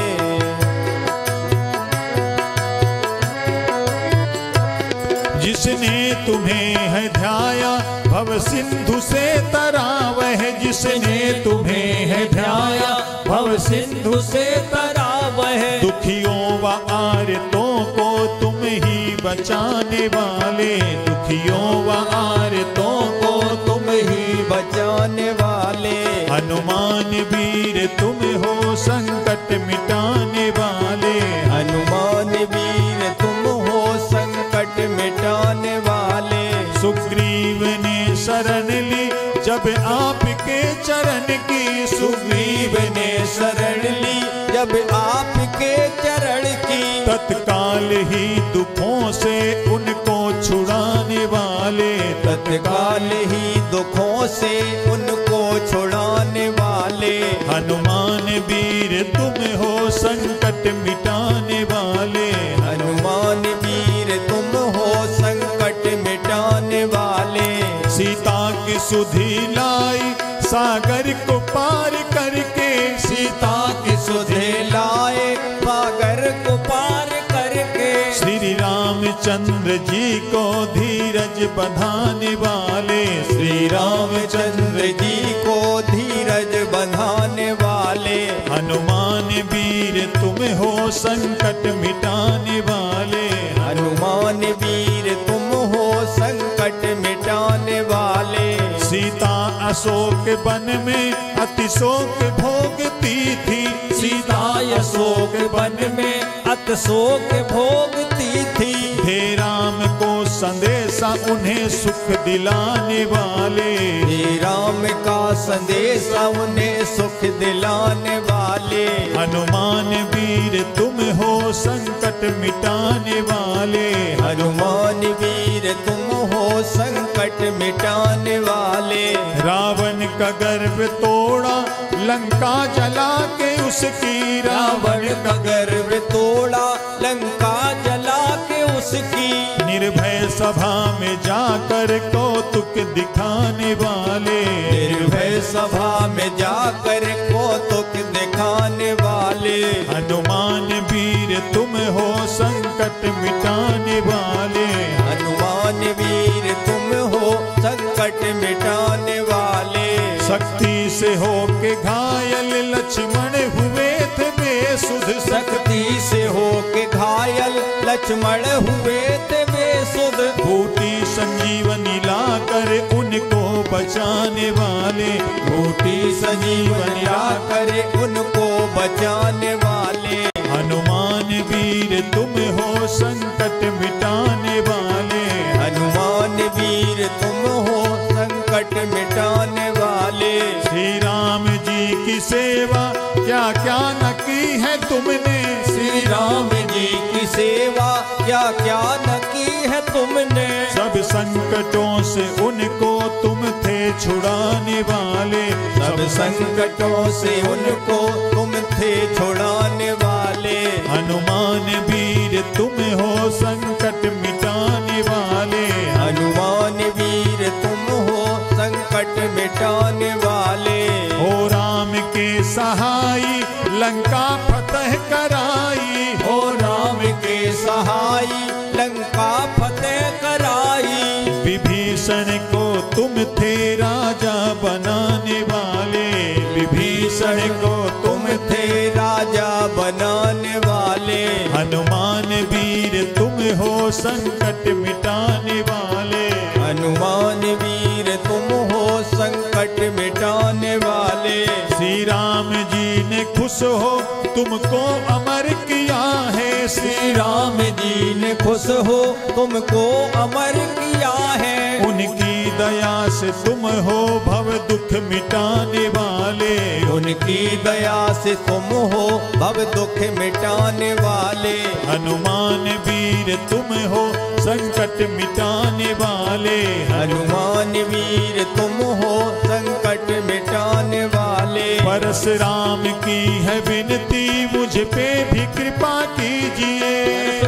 Speaker 1: जिसने तुम्हें है ध्याया भव सिंधु से तरा वह। जिसने तुम्हें है ध्याया
Speaker 2: भव सिंधु से तरा वह।
Speaker 1: दुखियों व आर्तों को तुम ही बचाने वाले। दुखियों व आर्तों को
Speaker 2: तुम ही बचाने वाले।
Speaker 1: हनुमान वीर तुम हो संकट मिटाने वाले।
Speaker 2: हनुमान वीर तुम हो संकट मिटाने वाले।
Speaker 1: सुग्रीव ने शरण ली जब आपके चरण की।
Speaker 2: सुग्रीव ने शरण ली जब आपके चरण की।
Speaker 1: तत्काल ही दुखों से उनको छुड़ाने वाले।
Speaker 2: तत्काल ही दुखों से उनको छुड़ाने वाले।
Speaker 1: हनुमान वीर तुम हो संकट मिटाने वाले।
Speaker 2: हनुमान वीर तुम हो संकट मिटाने वाले।
Speaker 1: सीता की सुधि लाई सागर को पार करके।
Speaker 2: सीता की सुधि लाए सागर को पार करके।
Speaker 1: श्री रामचंद्र जी को धीरज बंधाने वाले।
Speaker 2: श्री रामचंद्र जी को धीरज बंधाने वाले।
Speaker 1: हनुमान वीर तुम हो संकट मिटाने वाले।
Speaker 2: हनुमान वीर तुम हो संकट मिटाने वाले।
Speaker 1: सीता अशोक वन में अतिशोक भोगती थी।
Speaker 2: सीता अशोक वन में अतिशोक भोगती थी।
Speaker 1: हे राम को संदेशा उन्हें सुख दिलाने वाले।
Speaker 2: हे राम का संदेशा उन्हें सुख दिलाने वाले।
Speaker 1: हनुमान वीर तुम हो संकट मिटाने वाले।
Speaker 2: हनुमान वीर वीर तुम हो संकट मिटाने वाले।
Speaker 1: रावण का गर्भ तोड़ा लंका जला के उसकी,
Speaker 2: रावण का गर्भ तोड़ा लंका जला के उसकी।
Speaker 1: निर्भय सभा में जाकर कौतुक दिखाने वाले,
Speaker 2: निर्भय सभा में जाकर कौतुक दिखाने वाले।
Speaker 1: हनुमान वीर तुम हो संकट मिटाने वाले,
Speaker 2: हनुमान वीर तुम हो संकट मिटाने वाले।
Speaker 1: शक्ति से होके घायल लक्ष्मण हुए थे बेसुध,
Speaker 2: शक्ति से होके घायल लक्ष्मण हुए थे बेसुध।
Speaker 1: बूटी संजीवनी लाकर उनको बचाने वाले,
Speaker 2: बूटी संजीवनी लाकर उनको बचाने वाले।
Speaker 1: हनुमान वीर तुम हो संकट मिटाने वाले,
Speaker 2: हनुमान वीर तुम हो संकट मिटाने वाले।
Speaker 1: श्री राम जी की सेवा क्या क्या न की है तुमने,
Speaker 2: श्री राम जी की सेवा क्या क्या न की है तुमने।
Speaker 1: सब संकटों से उनको तुम थे छुड़ाने वाले,
Speaker 2: सब संकटों से उनको तुम थे छुड़ाने वाले।
Speaker 1: हनुमान वीर तुम हो संकट मिटाने वाले,
Speaker 2: हनुमान वीर तुम हो संकट मिटाने वाले।
Speaker 1: ओ राम के सहाई लंका फतह कराई,
Speaker 2: ओ राम के सहाई लंका फतेह कराई।
Speaker 1: विभीषण को तुम थे राजा बनाने वाले, विभीषण को
Speaker 2: तुम थे राजा बनाने वाले।
Speaker 1: हनुमान वीर तुम हो संकट मिटाने वाले,
Speaker 2: हनुमान वीर तुम हो संकट मिटाने वाले।
Speaker 1: श्री राम जी ने खुश हो तुमको अमर किया है,
Speaker 2: श्री राम जी ने खुश हो तुमको अमर किया है।
Speaker 1: उनकी दया से तुम हो भव दुख मिटाने वाले,
Speaker 2: उनकी दया से तुम हो भव दुख मिटाने वाले।
Speaker 1: हनुमान वीर तुम हो संकट मिटाने वाले,
Speaker 2: हनुमान वीर तुम हो संकट मिटाने वाले।
Speaker 1: परशुराम की है विनती मुझ पे भी कृपा कीजिए,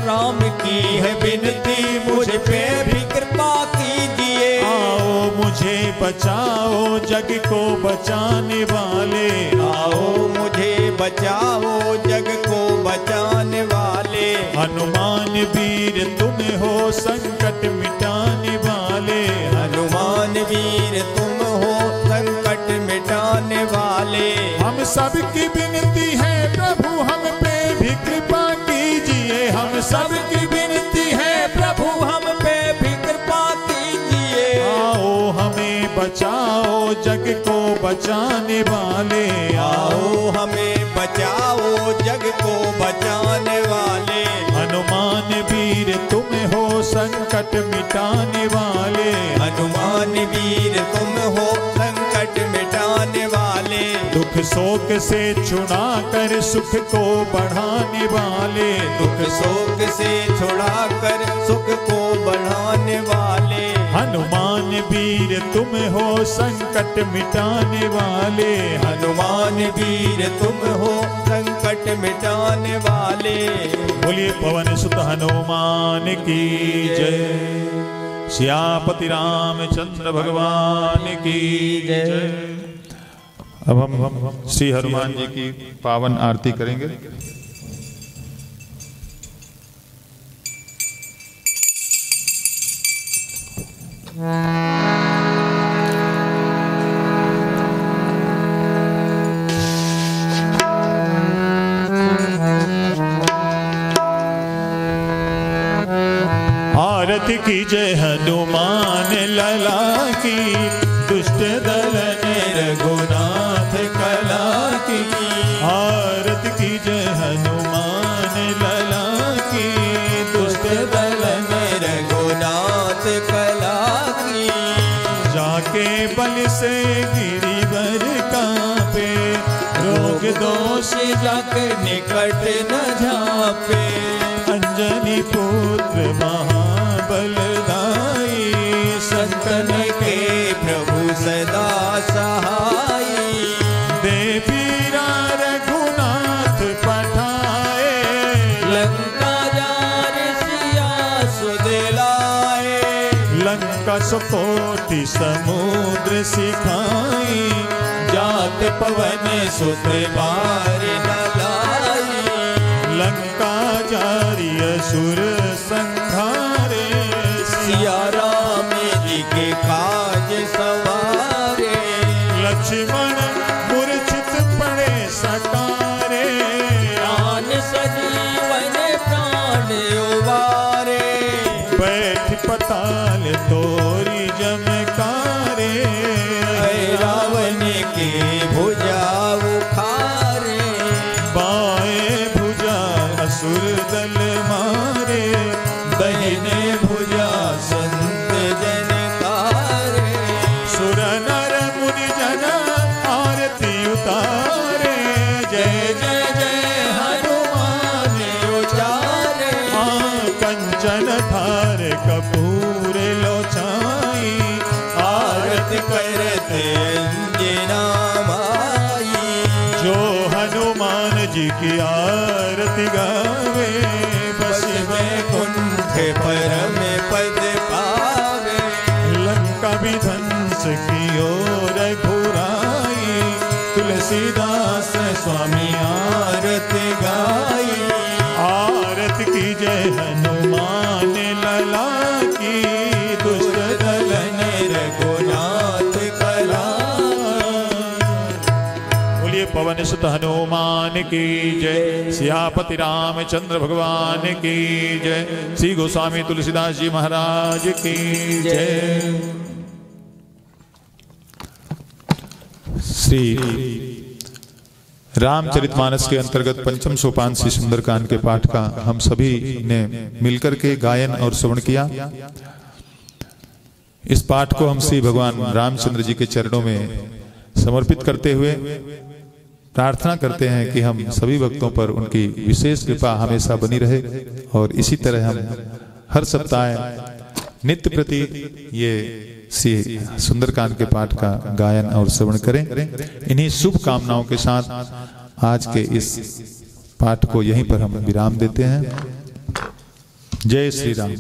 Speaker 2: राम की है विनती मुझ पे भी कृपा कीजिए।
Speaker 1: आओ मुझे बचाओ जग को बचाने वाले,
Speaker 2: आओ मुझे बचाओ जग को बचाने वाले।
Speaker 1: हनुमान वीर तुम हो संकट मिटाने वाले,
Speaker 2: हनुमान वीर तुम हो संकट मिटाने वाले।
Speaker 1: हम सबकी विनती है प्रभु हम पे भी कृपा कीजिए, हम सबकी विनती है प्रभु
Speaker 2: हम पे भी कृपा कीजिए।
Speaker 1: आओ हमें बचाओ जग को बचाने वाले,
Speaker 2: आओ हमें बचाओ जग को बचाने वाले।
Speaker 1: हनुमान वीर तुम हो संकट मिटाने वाले,
Speaker 2: हनुमान वीर तुम हो संकट मिटाने वाले।
Speaker 1: दुख शोक से छुड़ा कर सुख को बढ़ाने वाले,
Speaker 2: दुख शोक से छुड़ा कर सुख को बढ़ाने वाले।
Speaker 1: हनुमान वीर तुम हो संकट मिटाने वाले,
Speaker 2: हनुमान वीर तुम हो संकट मिटाने वाले।
Speaker 1: बोलिए पवन सुत हनुमान की जय, सियापति रामचंद्र भगवान की जय। अब हम श्री हनुमान जी की पावन आरती करेंगे। आरती की जय हनुमान लला की, दुष्ट दलन रघुनाथ कला की। आरती की जय हनुमान लला की, दुष्ट दलन
Speaker 2: रघुनाथ कला की।
Speaker 1: जाके बल से गिरिवर कांपे, रोग दोष
Speaker 2: जग निकट न झापे।
Speaker 1: अंजनी पुत्र महाबलदाई,
Speaker 2: संतन के प्रभु सदा सहाई।
Speaker 1: देवी रघुनाथ पठाए,
Speaker 2: लंका जार सिया सुध लाए।
Speaker 1: लंका सुकोटि समुद्र सिखाई,
Speaker 2: जात पवन सुत बार न लाई।
Speaker 1: लंका जारी असुर संहारे,
Speaker 2: सिया राम जी के काज सवारे।
Speaker 1: लक्ष्मण मूर्छित पड़े सकारे,
Speaker 2: प्राण सजीवन प्राण उबारे।
Speaker 1: बैठ पताल तोरी जमकारे,
Speaker 2: रावण के भुजा उखारे।
Speaker 1: बाएं भुजा असुर दल मारे,
Speaker 2: दाहिने भुजा संत जनकारे।
Speaker 1: सुर नर मुनि जन आरती उतारे, जय
Speaker 2: जय जय हनुमान उचारे।
Speaker 1: कंचन थार कपूर लोचाई,
Speaker 2: आरत करते अंजना माई।
Speaker 1: जो हनुमान जी की आरती गावे, बस
Speaker 2: वैकुंठ परम पद पावे।
Speaker 1: लंका विध्वंस की ओर घुराई, तुलसीदास स्वामी
Speaker 2: आरती गाई।
Speaker 1: आरत की जय हनुमान लला की, दुष्ट दलन
Speaker 2: रघुनाथ कला।
Speaker 1: बोलिए पवन सुत हनुमान की जय। सियापति रामचंद्र भगवान की जय। श्री गोस्वामी तुलसीदास जी महाराज की जय। श्री रामचरितमानस के अंतर्गत पंचम सोपान श्री सुंदरकांड के पाठ का हम सभी ने मिलकर के गायन और श्रवण किया। इस पाठ को हम श्री भगवान रामचंद्र जी के चरणों में समर्पित करते हुए प्रार्थना करते हैं कि हम सभी भक्तों पर उनकी विशेष कृपा हमेशा बनी रहे, और इसी तरह हम हर सप्ताह नित्य प्रति ये श्री सुंदरकांड के पाठ का गायन और श्रवण करें। इन्हीं शुभ कामनाओं के साथ आज के इस पाठ को यहीं पर हम विराम देते हैं। जय श्री राम।